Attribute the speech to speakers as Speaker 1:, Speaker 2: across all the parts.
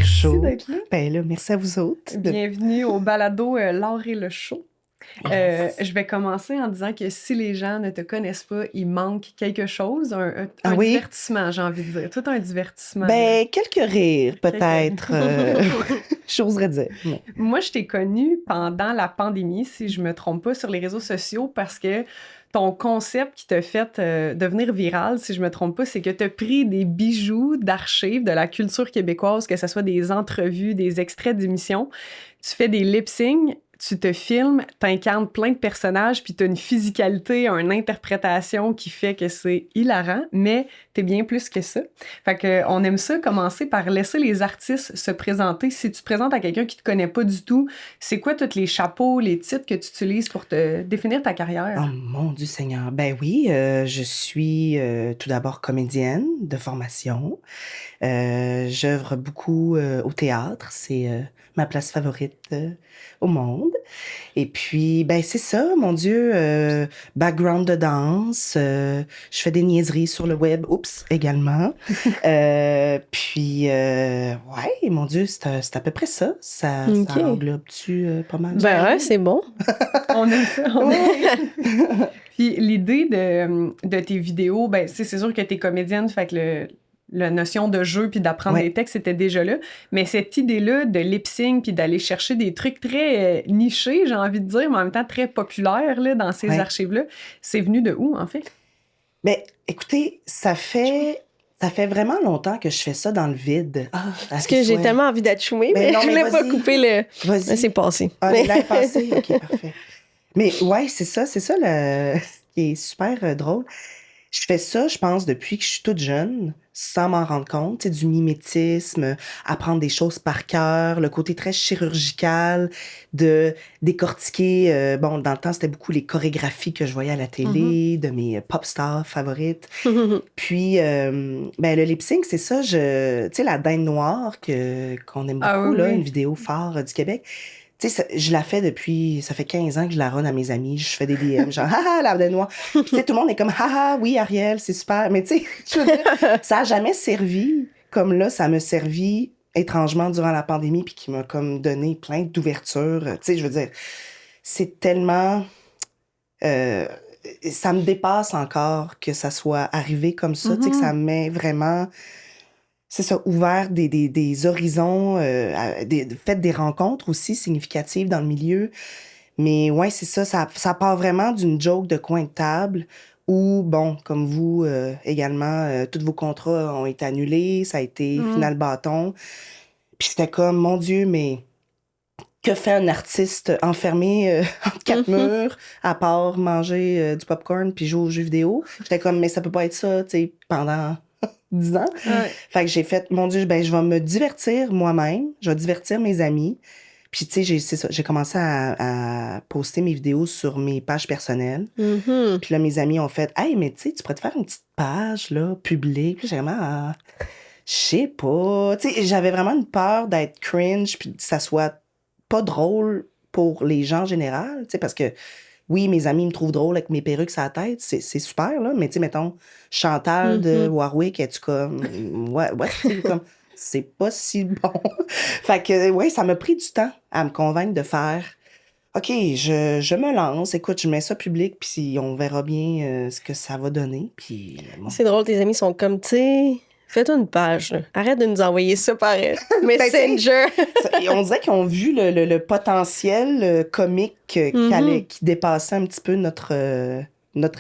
Speaker 1: Merci
Speaker 2: show.
Speaker 1: d'être là.
Speaker 2: Ben là, merci à vous autres.
Speaker 1: Bienvenue au balado L'art et le show. Je vais commencer en disant que si les gens ne te connaissent pas, il manque quelque chose, un
Speaker 2: Oui?
Speaker 1: divertissement, j'ai envie de dire. Tout un divertissement.
Speaker 2: Ben, quelques rires, peut-être, j'oserais dire. Mais...
Speaker 1: Moi, je t'ai connue pendant la pandémie, si je me trompe pas, sur les réseaux sociaux, parce que ton concept qui t'a fait devenir viral, si je me trompe pas, c'est que tu as pris des bijoux d'archives de la culture québécoise, que ce soit des entrevues, des extraits d'émissions. Tu fais des lip-syncs, tu te filmes, t'incarnes plein de personnages, puis t'as une physicalité, une interprétation qui fait que c'est hilarant, mais t'es bien plus que ça. Fait que on aime ça commencer par laisser les artistes se présenter. Si tu te présentes à quelqu'un qui te connaît pas du tout, c'est quoi tous les chapeaux, les titres que tu utilises pour te définir ta carrière?
Speaker 2: Oh mon Dieu Seigneur. Ben oui, je suis tout d'abord comédienne de formation. J'œuvre beaucoup au théâtre. C'est ma place favorite au monde. Et puis, ben c'est ça, mon Dieu, background de danse. Je fais des niaiseries sur le web, oups, également. Puis, ouais, mon Dieu, c'est à peu près ça. Ça englobe-tu pas mal?
Speaker 3: Ben ouais, c'est bon.
Speaker 1: On aime ça. Puis l'idée de tes vidéos, ben c'est sûr que t'es comédienne, fait que la notion de jeu puis d'apprendre des textes était déjà là. Mais cette idée-là de lip-sync puis d'aller chercher des trucs très nichés, j'ai envie de dire, mais en même temps très populaires là, dans ces archives-là, c'est venu de où, en fait?
Speaker 2: Ben, écoutez, ça fait vraiment longtemps que je fais ça dans le vide.
Speaker 3: Parce que j'ai tellement envie d'être choumée, mais je voulais pas couper le...
Speaker 2: Vas-y.
Speaker 3: Mais c'est passé.
Speaker 2: Ah, c'est passé? OK, parfait. Mais ouais, c'est ça ce qui est super drôle. Je fais ça, je pense, depuis que je suis toute jeune, sans m'en rendre compte. C'est du mimétisme, apprendre des choses par cœur, le côté très chirurgical de décortiquer. Bon, dans le temps, c'était beaucoup les chorégraphies que je voyais à la télé, de mes pop stars favorites. Puis, ben, le lip-sync, c'est ça. Tu sais, la Dinde Noire qu'on aime beaucoup, là, une vidéo phare du Québec. Tu sais, je la fais depuis... Ça fait 15 ans que je la run à mes amis. Je fais des DM, genre, haha, l'arbre de noix. Puis, tu sais, tout le monde est comme, haha, oui, Ariel, c'est super. Mais, tu sais, je veux dire, ça a jamais servi comme là, ça m'a servi étrangement durant la pandémie, puis qui m'a comme donné plein d'ouvertures. Tu sais, je veux dire, c'est tellement... ça me dépasse encore que ça soit arrivé comme ça. Tu sais, que ça me met vraiment... C'est ça, ouvert des horizons, fait des rencontres aussi significatives dans le milieu. Mais ouais, c'est ça, ça part vraiment d'une joke de coin de table où, bon, comme vous également, tous vos contrats ont été annulés, ça a été final bâton. Puis c'était comme, mon Dieu, mais que fait un artiste enfermé entre quatre murs à part manger du popcorn puis jouer aux jeux vidéo? J'étais comme, mais ça peut pas être ça, tu sais, pendant... 10 ans. Fait que j'ai fait, mon Dieu, ben, je vais me divertir moi-même, je vais divertir mes amis. Puis, tu sais, j'ai commencé à poster mes vidéos sur mes pages personnelles. Puis là, mes amis ont fait, hey, mais tu sais, tu pourrais te faire une petite page, là, publique. Puis j'ai vraiment, je sais pas. Tu sais, j'avais vraiment une peur d'être cringe, puis que ça soit pas drôle pour les gens en général, tu sais, parce que oui, mes amis me trouvent drôle avec mes perruques sur la tête, c'est super, là. Mais tu sais, mettons, Chantal de Warwick, es-tu comme... Ouais, c'est comme... C'est pas si bon. Fait que, ouais, ça m'a pris du temps à me convaincre de faire... OK, je me lance, écoute, je mets ça public, puis on verra bien ce que ça va donner, puis... Bon.
Speaker 3: C'est drôle, tes amis sont comme, tu sais... Fais-toi une page. Là. Arrête de nous envoyer ça par Messenger.
Speaker 2: On dirait qu'ils ont vu le potentiel comique qui dépassait un petit peu notre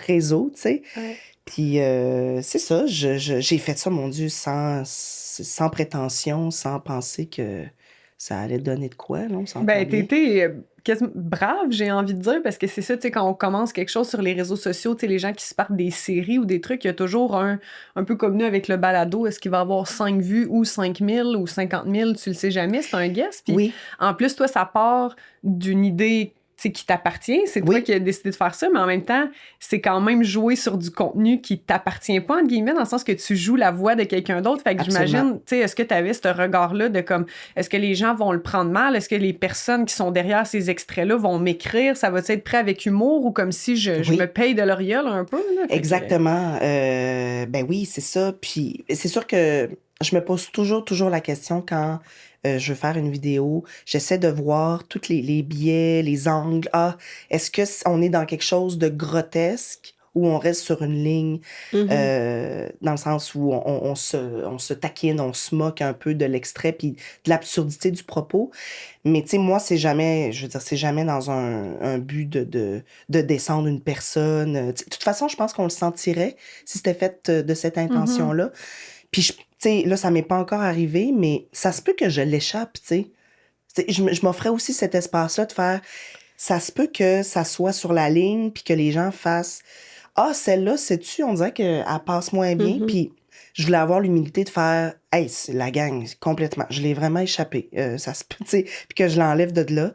Speaker 2: réseau, tu sais.
Speaker 1: Ouais.
Speaker 2: Puis c'est ça, j'ai fait ça, mon Dieu, sans prétention, sans penser que ça allait donner de quoi, non?
Speaker 1: Ben, t'étais quasiment brave, j'ai envie de dire, parce que c'est ça, tu sais, quand on commence quelque chose sur les réseaux sociaux, tu sais, les gens qui se partent des séries ou des trucs, il y a toujours un peu comme nous avec le balado, est-ce qu'il va avoir 5 vues ou 5 000 ou 50 000, tu le sais jamais, c'est un guess. Puis en plus, toi, ça part d'une idée qui t'appartient, c'est toi qui as décidé de faire ça, mais en même temps, c'est quand même jouer sur du contenu qui t'appartient pas, entre guillemets, dans le sens que tu joues la voix de quelqu'un d'autre. Fait que j'imagine, tu sais, est-ce que tu avais ce regard-là de comme, est-ce que les gens vont le prendre mal? Est-ce que les personnes qui sont derrière ces extraits-là vont m'écrire? Ça va être prêt avec humour ou comme si je me paye de l'Oriole un peu? Là?
Speaker 2: Exactement. Ben oui, c'est ça. Puis c'est sûr que je me pose toujours la question quand je veux faire une vidéo. J'essaie de voir tous les biais, les angles. Ah, est-ce que on est dans quelque chose de grotesque ou on reste sur une ligne dans le sens où on se taquine, on se moque un peu de l'extrait puis de l'absurdité du propos. Mais tu sais, moi, c'est jamais, je veux dire, c'est jamais dans un but de descendre une personne. De toute façon, je pense qu'on le sentirait si c'était fait de cette intention-là. Puis, tu sais, là, ça m'est pas encore arrivé, mais ça se peut que je l'échappe, tu sais. Je m'offrais aussi cet espace-là de faire, ça se peut que ça soit sur la ligne, puis que les gens fassent, ah, celle-là, sais-tu, on dirait qu'elle passe moins bien, puis je voulais avoir l'humilité de faire, hey, c'est la gang, complètement. Je l'ai vraiment échappé. Ça se peut, tu sais, puis que je l'enlève de là.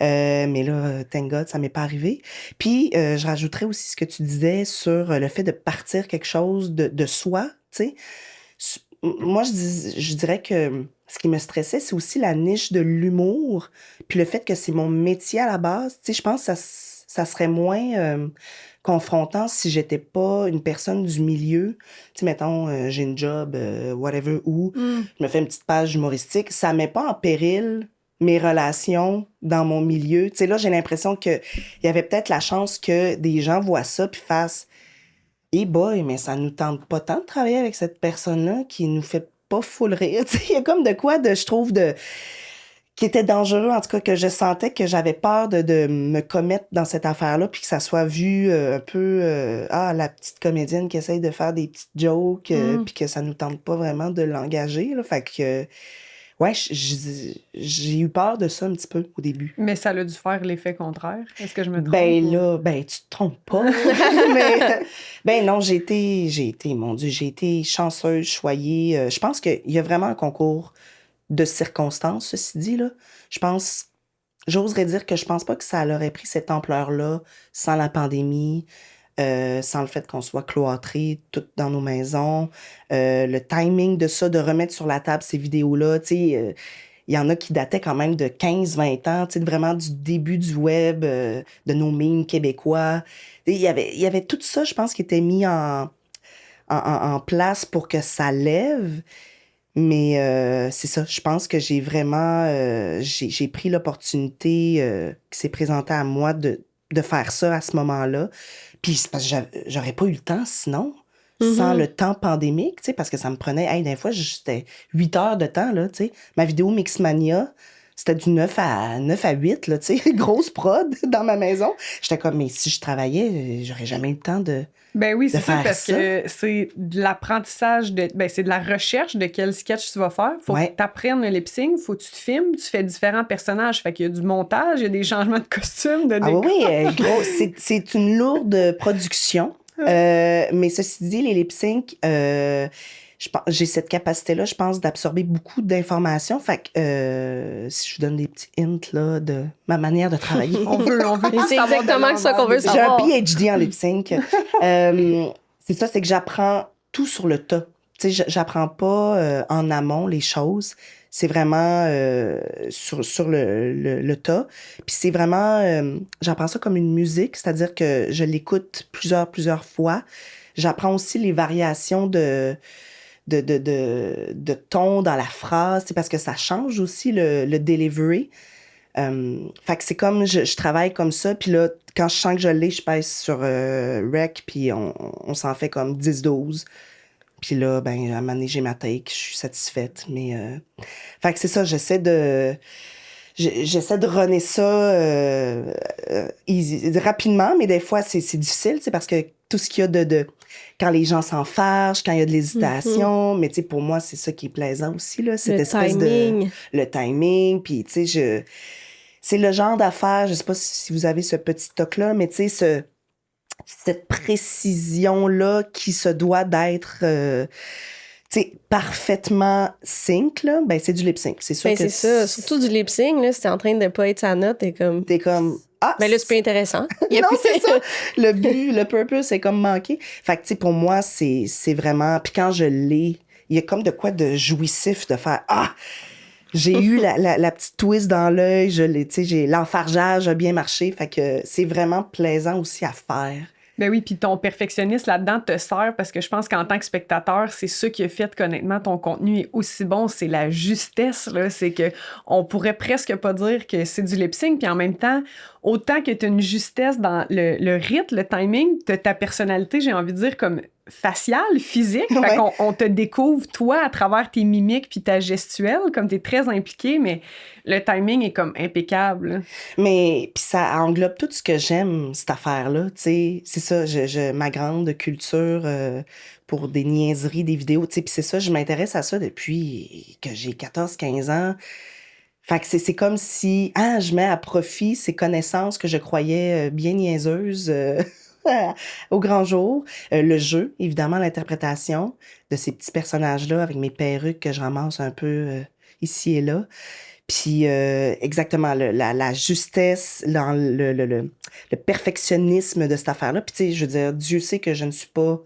Speaker 2: Mais là, thank God, ça m'est pas arrivé. Puis, je rajouterais aussi ce que tu disais sur le fait de partir quelque chose de soi, tu sais. Moi, je dirais que ce qui me stressait, c'est aussi la niche de l'humour, puis le fait que c'est mon métier à la base. Tu sais, je pense que ça serait moins confrontant si j'étais pas une personne du milieu. Tu sais, mettons, j'ai une job, whatever, où je me fais une petite page humoristique. Ça met pas en péril mes relations dans mon milieu. Tu sais, là, j'ai l'impression qu'il y avait peut-être la chance que des gens voient ça puis fassent hey boy, mais ça nous tente pas tant de travailler avec cette personne-là qui nous fait pas full rire. Tu sais, il y a comme de quoi je trouve, qui était dangereux, en tout cas, que je sentais que j'avais peur de me commettre dans cette affaire-là, puis que ça soit vu un peu, la petite comédienne qui essaye de faire des petites jokes, puis que ça nous tente pas vraiment de l'engager, là. Fait que, ouais, j'ai eu peur de ça un petit peu au début.
Speaker 1: Mais ça a dû faire l'effet contraire. Est-ce que je me trompe?
Speaker 2: Ben là, tu te trompes pas. Mais, non, j'ai été chanceuse, choyée. Je pense qu'il y a vraiment un concours de circonstances, ceci dit, là. J'oserais dire que je pense pas que ça aurait pris cette ampleur-là sans la pandémie, sans le fait qu'on soit cloîtrés toutes dans nos maisons. Le timing de ça, de remettre sur la table ces vidéos-là, tu sais, il y en a qui dataient quand même de 15-20 ans, tu sais, vraiment du début du web, de nos mimes québécois. Il y avait tout ça, je pense, qui était mis en place pour que ça lève. Mais c'est ça, je pense que j'ai vraiment j'ai pris l'opportunité qui s'est présentée à moi de faire ça à ce moment-là. Puis c'est parce que j'aurais pas eu le temps sinon, sans le temps pandémique, tu sais, parce que ça me prenait, des fois, c'était 8 heures de temps, là, tu sais. Ma vidéo Mixmania, c'était du 9 à 8, là, tu sais, grosse prod dans ma maison. J'étais comme, mais si je travaillais, j'aurais jamais eu le temps de
Speaker 1: Ben oui, c'est ça,
Speaker 2: faire
Speaker 1: parce
Speaker 2: ça.
Speaker 1: que c'est de l'apprentissage, c'est de la recherche de quel sketch tu vas faire. Faut que tu apprennes le lip-sync, faut que tu te filmes, tu fais différents personnages. Fait qu'il y a du montage, il y a des changements de costumes, de décor.
Speaker 2: Oui, gros, c'est une lourde production. Mais ceci dit, les lip-sync, j'ai cette capacité-là, je pense, d'absorber beaucoup d'informations. Fait que si je vous donne des petits hints là, de ma manière de travailler.
Speaker 1: on veut
Speaker 3: c'est exactement ça qu'on veut
Speaker 2: J'ai
Speaker 3: savoir.
Speaker 2: un PhD en lip-sync. C'est ça, c'est que j'apprends tout sur le tas. Tu sais, j'apprends pas en amont les choses. C'est vraiment sur le tas. Puis c'est vraiment... j'apprends ça comme une musique, c'est-à-dire que je l'écoute plusieurs fois. J'apprends aussi les variations de ton dans la phrase, parce que ça change aussi le delivery. Fait que c'est comme, je travaille comme ça, puis là, quand je sens que je l'ai, je pèse sur rec, puis on s'en fait comme 10-12. Puis là, à un moment donné, j'ai ma take, je suis satisfaite. Mais, fait que c'est ça, j'essaie de runner ça rapidement, mais des fois, c'est difficile, parce que tout ce qu'il y a de quand les gens s'en fâchent, quand il y a de l'hésitation, mais tu sais, pour moi, c'est ça qui est plaisant aussi, là, cette espèce
Speaker 3: timing.
Speaker 2: le timing, puis tu sais, c'est le genre d'affaire, je sais pas si vous avez ce petit toc-là, mais tu sais, cette précision-là qui se doit d'être parfaitement sync, là, c'est du lip-sync. C'est sûr que
Speaker 3: c'est ça. Surtout du lip-sync, là, si t'es en train de pas être sa note, t'es comme...
Speaker 2: Ah!
Speaker 3: Là, c'est pas intéressant.
Speaker 2: Non, c'est ça. Le but, le purpose, c'est comme manqué. Fait que, tu sais, pour moi, c'est vraiment... Puis quand je l'ai, il y a comme de quoi de jouissif de faire... Ah! J'ai eu la petite twist dans l'œil, l'enfargeage a bien marché. Fait que c'est vraiment plaisant aussi à faire.
Speaker 1: Ben oui, puis ton perfectionniste là-dedans te sert parce que je pense qu'en tant que spectateur, c'est ça qui a fait qu'honnêtement, ton contenu est aussi bon, c'est la justesse, là. C'est que on pourrait presque pas dire que c'est du lip-sync, puis en même temps, autant que tu as une justesse dans le rythme, le timing, t'as ta personnalité, j'ai envie de dire, comme faciale, physique. Fait
Speaker 2: Ouais.
Speaker 1: qu'on on te découvre, toi, à travers tes mimiques puis ta gestuelle, comme t'es très impliqué, mais le timing est comme impeccable, là.
Speaker 2: Mais puis ça englobe tout ce que j'aime, cette affaire-là. Tu sais, c'est ça, ma grande culture pour des niaiseries, des vidéos. Tu sais, puis c'est ça, je m'intéresse à ça depuis que j'ai 14 15 ans. Fait que c'est comme si, je mets à profit ces connaissances que je croyais bien niaiseuses au grand jour. Le jeu, évidemment, l'interprétation de ces petits personnages-là avec mes perruques que je ramasse un peu ici et là. Puis exactement, la justesse, le perfectionnisme de cette affaire-là. Puis tu sais, je veux dire, Dieu sait que je ne suis pas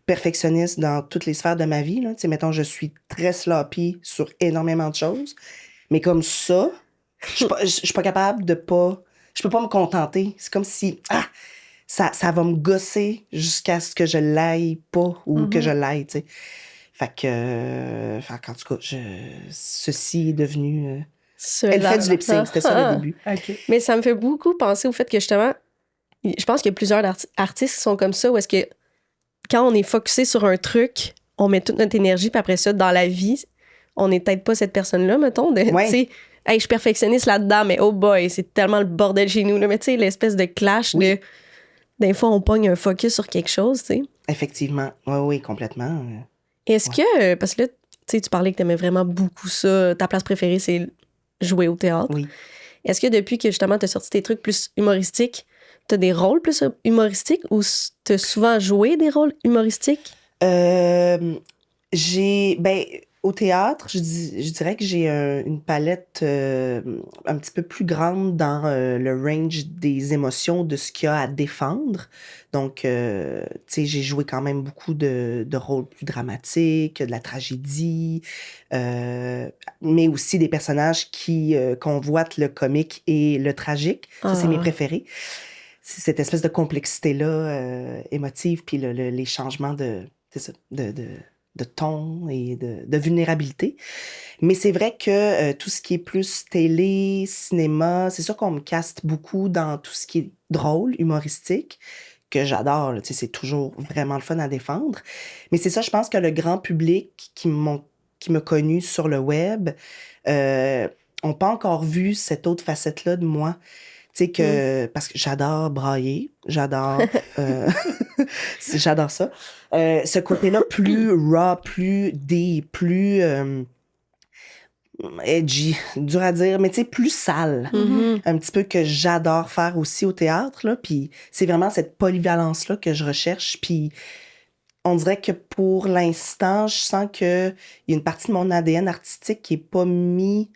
Speaker 2: perfectionniste dans toutes les sphères de ma vie, là. Tu sais, mettons, je suis très sloppy sur énormément de choses. Mais comme ça, je suis pas capable de pas... Je peux pas me contenter. C'est comme si, ça va me gosser jusqu'à ce que je l'aille pas ou que je l'aille, tu sais. Fait qu'en tout cas, ceci est devenu... Elle fait du lip-sync, c'était ça le début.
Speaker 1: OK.
Speaker 3: Mais ça me fait beaucoup penser au fait que justement, je pense qu'il y a plusieurs artistes qui sont comme ça, où est-ce que quand on est focusé sur un truc, on met toute notre énergie, puis après ça, dans la vie, on n'est peut-être pas cette personne-là, mettons.
Speaker 2: Ouais.
Speaker 3: Tu sais, hey, je suis perfectionniste là-dedans, mais oh boy, c'est tellement le bordel chez nous. Là. Mais tu sais, l'espèce de clash de. Des fois, on pogne un focus sur quelque chose, tu sais.
Speaker 2: Effectivement. Oui, complètement.
Speaker 3: Est-ce que. Parce que là, tu sais, tu parlais que t'aimais vraiment beaucoup ça. Ta place préférée, c'est jouer au théâtre.
Speaker 2: Oui.
Speaker 3: Est-ce que depuis que justement t'as sorti tes trucs plus humoristiques, t'as des rôles plus humoristiques ou t'as souvent joué des rôles humoristiques?
Speaker 2: Au théâtre, je dirais que j'ai une palette un petit peu plus grande dans le range des émotions, de ce qu'il y a à défendre. Donc, tu sais, j'ai joué quand même beaucoup de rôles plus dramatiques, de la tragédie, mais aussi des personnages qui convoitent le comique et le tragique. Ça, c'est mes préférés. C'est cette espèce de complexité-là émotive, puis les changements c'est ça, de ton et de vulnérabilité. Mais c'est vrai que tout ce qui est plus télé, cinéma, c'est sûr qu'on me caste beaucoup dans tout ce qui est drôle, humoristique, que j'adore. Là, tu sais, c'est toujours vraiment le fun à défendre. Mais c'est ça, je pense que le grand public qui m'a connu sur le web n'ont pas encore vu cette autre facette-là de moi. Tu sais que parce que j'adore brailler, j'adore j'adore ça. Ce côté-là plus raw, plus deep, plus edgy, dur à dire, mais tu sais plus sale. Un petit peu que j'adore faire aussi au théâtre là, puis c'est vraiment cette polyvalence là que je recherche, puis on dirait que pour l'instant, je sens que il y a une partie de mon ADN artistique qui est pas mis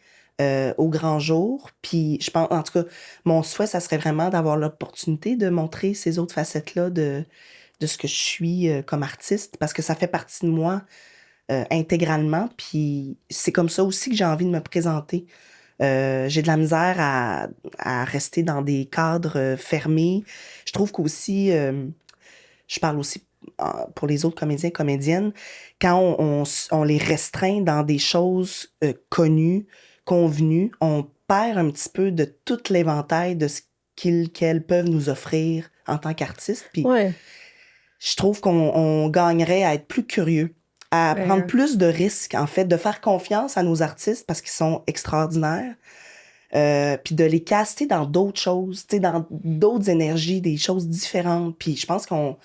Speaker 2: au grand jour. Puis je pense, en tout cas, mon souhait, ça serait vraiment d'avoir l'opportunité de montrer ces autres facettes-là de ce que je suis comme artiste, parce que ça fait partie de moi intégralement. Puis c'est comme ça aussi que j'ai envie de me présenter. J'ai de la misère à rester dans des cadres fermés. Je trouve qu'aussi, je parle aussi pour les autres comédiens et comédiennes, quand on les restreint dans des choses connues, convenues, on perd un petit peu de tout l'éventail de ce qu'elles peuvent nous offrir en tant qu'artistes. Puis je trouve qu'on gagnerait à être plus curieux, à prendre plus de risques, en fait, de faire confiance à nos artistes parce qu'ils sont extraordinaires. Puis de les caster dans d'autres choses, tu sais, dans d'autres énergies, des choses différentes. Puis je pense qu'on...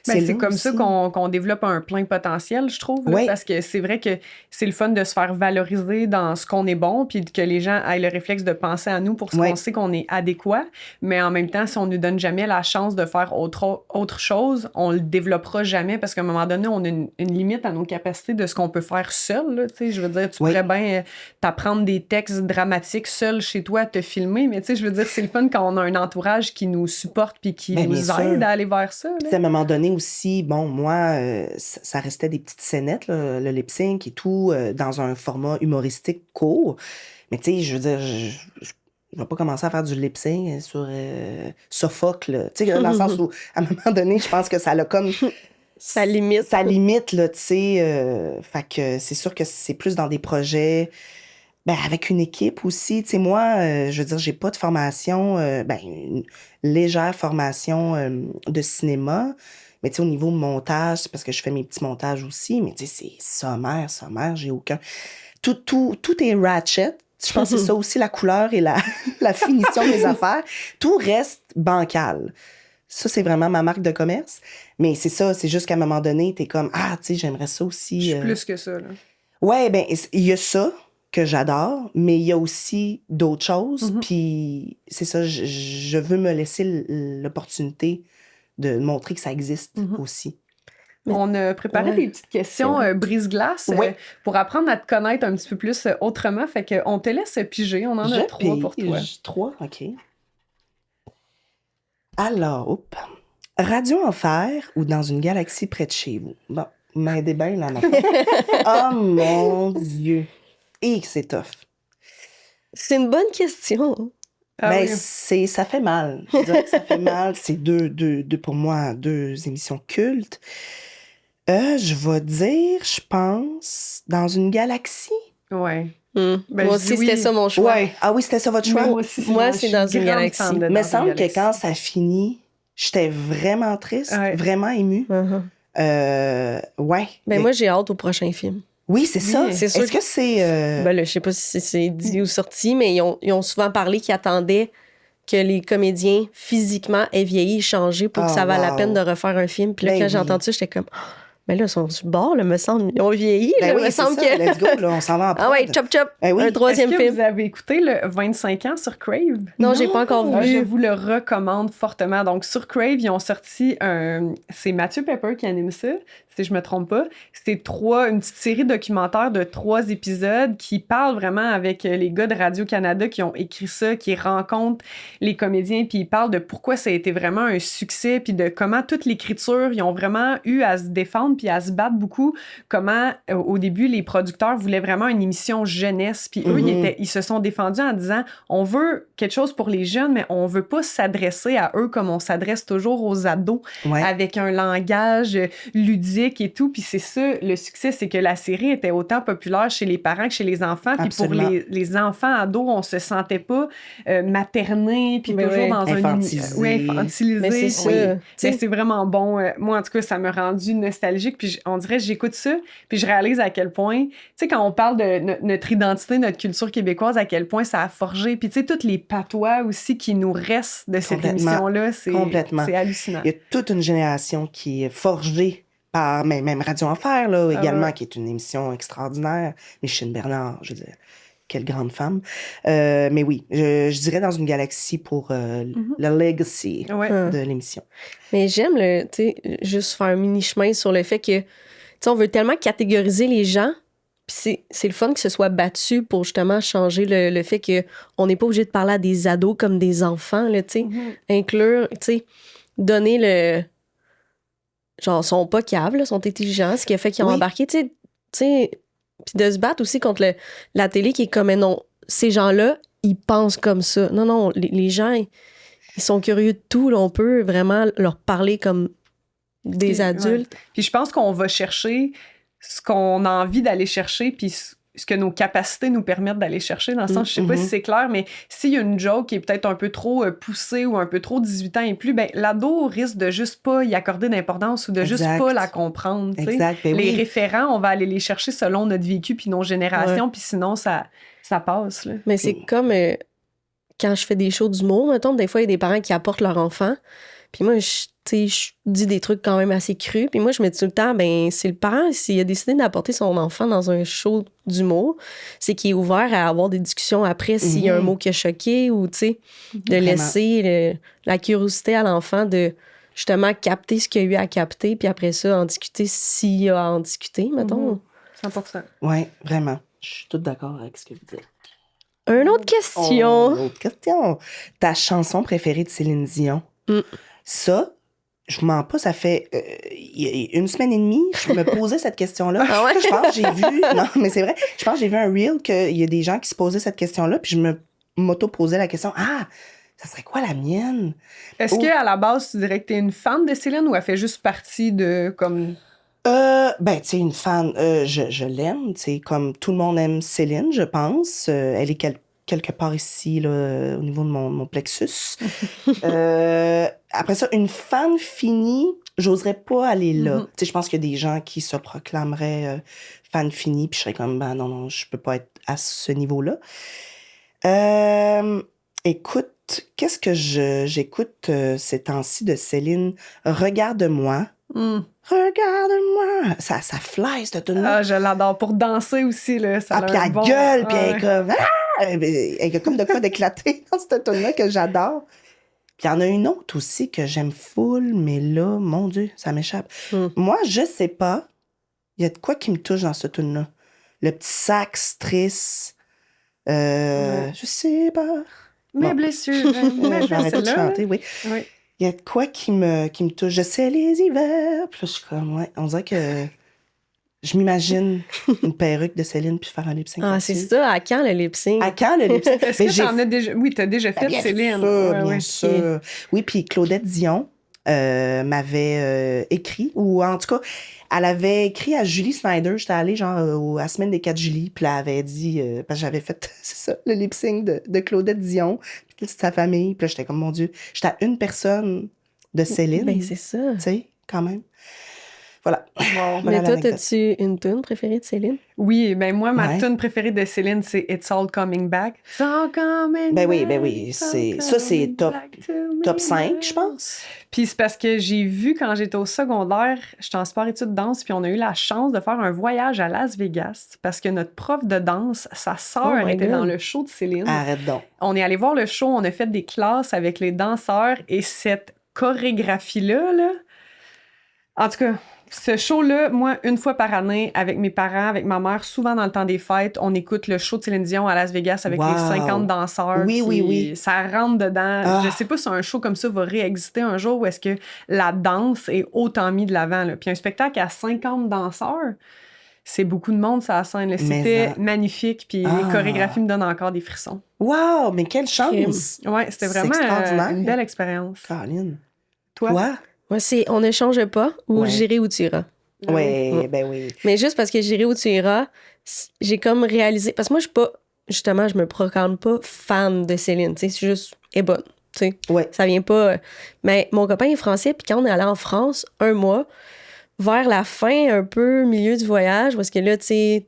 Speaker 1: C'est comme ça qu'on développe un plein potentiel, je trouve. Là, parce que c'est vrai que c'est le fun de se faire valoriser dans ce qu'on est bon, puis que les gens aient le réflexe de penser à nous pour ce qu'on sait qu'on est adéquat. Mais en même temps, si on ne nous donne jamais la chance de faire autre chose, on le développera jamais parce qu'à un moment donné, on a une limite à nos capacités de ce qu'on peut faire seul. Là, je veux dire, tu pourrais bien t'apprendre des textes dramatiques seul chez toi, te filmer, mais je veux dire, c'est le fun quand on a un entourage qui nous supporte puis qui nous aide à aller vers ça. Là.
Speaker 2: À un moment donné aussi, bon, moi, ça restait des petites scénettes, là, le lip-sync et tout, dans un format humoristique court. Mais tu sais, je veux dire, je vais pas commencer à faire du lip-sync sur Sophocle, là. Tu sais, dans le sens où, à un moment donné, je pense que ça l'a comme...
Speaker 3: Ça limite.
Speaker 2: Ça limite, là, tu sais. Fait que c'est sûr que c'est plus dans des projets... Ben, avec une équipe aussi. Tu sais, moi, je veux dire, j'ai pas de formation, une légère formation de cinéma. Mais tu sais, au niveau montage, c'est parce que je fais mes petits montages aussi. Mais tu sais, c'est sommaire, j'ai aucun... Tout est ratchet. Je pense que c'est ça aussi, la couleur et la finition des affaires. Tout reste bancal. Ça, c'est vraiment ma marque de commerce. Mais c'est ça, c'est juste qu'à un moment donné, t'es comme, ah, tu sais, j'aimerais ça aussi.
Speaker 1: Je suis plus que ça, là.
Speaker 2: Ouais, ben, il y a ça que j'adore, mais il y a aussi d'autres choses. Puis c'est ça, je veux me laisser l'opportunité de montrer que ça existe aussi.
Speaker 1: On a préparé des petites questions brise-glace pour apprendre à te connaître un petit peu plus autrement. Fait qu'on te laisse piger. On en a 3 pour toi.
Speaker 2: 3, OK. Alors, Radio Enfer ou dans une galaxie près de chez vous? Bon, vous m'aidez bien là, maintenant. Oh mon Dieu! Et que c'est tough.
Speaker 3: C'est une bonne question.
Speaker 2: Ben, ça fait mal. Je dirais que ça fait mal. C'est pour moi, 2 émissions cultes. Je vais dire, je pense, dans une galaxie.
Speaker 1: Ouais.
Speaker 3: Ben, moi aussi, c'était ça mon choix.
Speaker 2: Ouais. Ah oui, c'était ça votre choix?
Speaker 3: Moi, c'est dans une galaxie.
Speaker 2: Il me semble que quand ça finit, j'étais vraiment triste, vraiment émue. Ouais.
Speaker 3: Ben, moi, j'ai hâte au prochain film.
Speaker 2: Oui, c'est ça.
Speaker 3: C'est sûr.
Speaker 2: Est-ce que c'est...
Speaker 3: Ben là, je sais pas si c'est dit ou sorti, mais ils ont souvent parlé qu'ils attendaient que les comédiens, physiquement, aient vieilli et changé pour que ça vaille la peine de refaire un film. Puis là, quand j'ai entendu ça, j'étais comme... Mais là, ils sont sur le bord, là, me semble. Ils ont vieilli.
Speaker 2: Ben
Speaker 3: là,
Speaker 2: oui,
Speaker 3: me semble
Speaker 2: ça.
Speaker 3: que...
Speaker 2: Let's go, là, on s'en va en prod.
Speaker 3: Ah ouais, chop chop.
Speaker 2: Ben oui.
Speaker 3: Un 3e
Speaker 1: Est-ce que
Speaker 3: film.
Speaker 1: vous avez écouté le 25 ans sur Crave?
Speaker 3: Non, j'ai pas encore vu.
Speaker 1: Je vous le recommande fortement. Donc, sur Crave, ils ont sorti c'est Mathieu Pepper qui anime ça, si je me trompe pas. C'est une petite série documentaire de 3 épisodes qui parle vraiment avec les gars de Radio-Canada qui ont écrit ça, qui rencontrent les comédiens, puis ils parlent de pourquoi ça a été vraiment un succès, puis de comment toute l'écriture, ils ont vraiment eu à se défendre puis à se battre beaucoup. Comment, au début, les producteurs voulaient vraiment une émission jeunesse, puis eux, ils se sont défendus en disant, on veut quelque chose pour les jeunes, mais on veut pas s'adresser à eux comme on s'adresse toujours aux ados, avec un langage ludique et tout. Puis c'est ça, le succès, c'est que la série était autant populaire chez les parents que chez les enfants. Puis pour les enfants ados, on se sentait pas materné, puis toujours dans
Speaker 2: infantilisé.
Speaker 1: Infantilisé.
Speaker 3: Mais c'est ça.
Speaker 1: Mais c'est vraiment bon. Moi, en tout cas, ça m'a rendu nostalgique. Puis on dirait, j'écoute ça, puis je réalise à quel point, tu sais, quand on parle de notre identité, notre culture québécoise, à quel point ça a forgé. Puis tu sais, toutes les patois aussi qui nous restent de cette émission-là, c'est hallucinant.
Speaker 2: Il y a toute une génération qui est forgée par même Radio Enfer, là, également, qui est une émission extraordinaire. Micheline Bernard, je veux dire, quelle grande femme. Mais oui, je dirais dans une galaxie pour le legacy de l'émission.
Speaker 3: Mais j'aime, tu sais, juste faire un mini-chemin sur le fait que, tu sais, on veut tellement catégoriser les gens, puis c'est le fun que ce soit battu pour justement changer le fait qu'on n'est pas obligé de parler à des ados comme des enfants, là, tu sais. Inclure, tu sais, donner le... Genre, sont pas caves, là, sont intelligents, ce qui a fait qu'ils ont embarqué, tu sais, puis de se battre aussi contre la télé qui est comme, non, ces gens-là, ils pensent comme ça. Non, les gens, ils sont curieux de tout, là, on peut vraiment leur parler comme des adultes.
Speaker 1: Puis je pense qu'on va chercher ce qu'on a envie d'aller chercher, puis ce que nos capacités nous permettent d'aller chercher, dans le sens, je sais pas si c'est clair, mais s'il y a une joke qui est peut-être un peu trop poussée ou un peu trop 18 ans et plus, ben l'ado risque de juste pas y accorder d'importance ou de juste pas la comprendre.
Speaker 2: Exact.
Speaker 1: Les référents, on va aller les chercher selon notre vécu puis nos générations, puis sinon, ça passe. Là.
Speaker 3: Mais c'est comme quand je fais des shows d'humour, mettons, des fois, il y a des parents qui apportent leur enfant, puis moi, je dis des trucs quand même assez crus. Puis moi, je me dis tout le temps, ben c'est le parent, s'il a décidé d'apporter son enfant dans un show d'humour, c'est qu'il est ouvert à avoir des discussions après s'il y a un mot qui a choqué ou, tu sais, de laisser la curiosité à l'enfant de justement capter ce qu'il a eu à capter, puis après ça, en discuter s'il y a à en discuter, mettons.
Speaker 1: 100%.
Speaker 2: Oui, vraiment. Je suis toute d'accord avec ce que vous dites.
Speaker 3: Une autre question.
Speaker 2: Une autre question. Ta chanson préférée de Céline Dion? Ça, je vous mens pas, ça fait une semaine et demie, je me posais cette question-là.
Speaker 3: Ah ouais?
Speaker 2: Je pense que j'ai vu... Non, mais c'est vrai. Je pense que j'ai vu un reel qu'il y a des gens qui se posaient cette question-là, puis je me m'auto-posais la question, ça serait quoi la mienne?
Speaker 1: Est-ce
Speaker 2: Ou-
Speaker 1: qu'à la base, tu dirais que t'es une fan de Céline ou elle fait juste partie de, comme...
Speaker 2: Tu sais, une fan, je l'aime, tu sais, comme tout le monde aime Céline, je pense. Elle est quelque part ici, là, au niveau de mon plexus. Après ça, une fan finie, j'oserais pas aller là.
Speaker 1: Mhm.
Speaker 2: Tu sais, je pense qu'il y a des gens qui se proclameraient fan fini, puis je serais comme, ben non, je peux pas être à ce niveau-là. Écoute, qu'est-ce que j'écoute ces temps-ci de Céline? Regarde-moi.
Speaker 1: Mm.
Speaker 2: Regarde-moi. Ça fly, cette tune-là.
Speaker 1: Ah, je l'adore. Pour danser aussi, là, ça a
Speaker 2: Puis
Speaker 1: un
Speaker 2: elle
Speaker 1: bon...
Speaker 2: gueule, puis elle est
Speaker 1: ouais.
Speaker 2: comme... Elle a comme de quoi d'éclater dans cette tune-là que j'adore. Puis il y en a une autre aussi que j'aime full, mais là, mon Dieu, ça m'échappe. Moi, je sais pas. Il y a de quoi qui me touche dans cette tune-là. Le petit sax triste. Je sais pas.
Speaker 1: Mes
Speaker 2: Bon.
Speaker 1: blessures.
Speaker 2: Je vais arrêter de chanter, oui.
Speaker 1: Oui.
Speaker 2: Il y a de quoi qui me touche. Je sais les hivers. Puis là, je suis comme, ouais, on dirait que je m'imagine une perruque de Céline puis faire un lip-sync.
Speaker 3: Ah, c'est ça. À quand le lip-sync?
Speaker 2: À quand le lip-sync?
Speaker 1: Est-ce que t'en as déjà... Oui, t'as déjà fait
Speaker 2: Bien
Speaker 1: Céline.
Speaker 2: sûr,
Speaker 1: Ouais,
Speaker 2: bien
Speaker 1: ouais.
Speaker 2: sûr. Oui, puis Claudette Dion m'avait écrit, ou en tout cas, elle avait écrit à Julie Snyder. J'étais allée genre à la semaine des 4 juillet, puis elle avait dit, parce que j'avais fait, c'est ça, le lip-sync de Claudette Dion, puis c'est sa famille. Puis là, j'étais comme, mon Dieu, j'étais à une personne de Céline.
Speaker 3: Ben, c'est ça.
Speaker 2: Tu sais, quand même. Voilà.
Speaker 1: Wow.
Speaker 2: Voilà
Speaker 3: Mais toi,
Speaker 2: l'anecdote.
Speaker 3: as-tu une tune préférée de Céline?
Speaker 1: Oui, ben moi, ma
Speaker 2: Ouais.
Speaker 1: tune préférée de Céline, c'est It's All Coming Back. It's all coming
Speaker 2: Ben oui,
Speaker 1: back,
Speaker 2: ben oui.
Speaker 1: it's all
Speaker 2: Ça, c'est
Speaker 1: coming
Speaker 2: top,
Speaker 1: back to me
Speaker 2: top 5,
Speaker 1: now.
Speaker 2: je pense.
Speaker 1: Puis c'est parce que j'ai vu quand j'étais au secondaire, j'étais en sport-études danse, puis on a eu la chance de faire un voyage à Las Vegas parce que notre prof de danse, sa sœur,
Speaker 3: Oh my
Speaker 1: était
Speaker 3: God.
Speaker 1: dans le show de Céline.
Speaker 2: Arrête donc.
Speaker 1: On est allé voir le show, on a fait des classes avec les danseurs et cette chorégraphie-là, là, en tout cas, ce show-là, moi, une fois par année, avec mes parents, avec ma mère, souvent dans le temps des fêtes, on écoute le show de Céline Dion à Las Vegas avec
Speaker 2: Wow.
Speaker 1: les 50 danseurs.
Speaker 2: Oui,
Speaker 1: puis
Speaker 2: oui, oui.
Speaker 1: Ça rentre dedans.
Speaker 2: Ah.
Speaker 1: Je sais pas si un show comme ça va réexister un jour où est-ce que la danse est autant mis de l'avant. Là. Puis un spectacle à 50 danseurs, c'est beaucoup de monde sur la scène. Là.
Speaker 2: Mais
Speaker 1: C'était
Speaker 2: en-
Speaker 1: magnifique. Puis
Speaker 2: Ah.
Speaker 1: les chorégraphies me donnent encore des frissons.
Speaker 2: Wow, mais quelle chance!
Speaker 1: Ouais, c'était
Speaker 2: C'est
Speaker 1: vraiment
Speaker 2: extraordinaire.
Speaker 1: une belle expérience.
Speaker 2: Caroline.
Speaker 1: Toi?
Speaker 3: Moi, c'est On ne change pas ou
Speaker 2: Ouais.
Speaker 3: J'irai où tu iras.
Speaker 2: Ouais, ben oui.
Speaker 3: Mais juste parce que J'irai où tu iras, j'ai comme réalisé. Parce que moi, je suis pas. Justement, je me proclame pas fan de Céline. Tu sais, c'est juste. Elle est bonne. Tu sais.
Speaker 2: Ouais.
Speaker 3: Ça vient pas. Mais mon copain est français, puis quand on est allé en France, un mois, vers la fin, un peu milieu du voyage, parce que là, tu sais,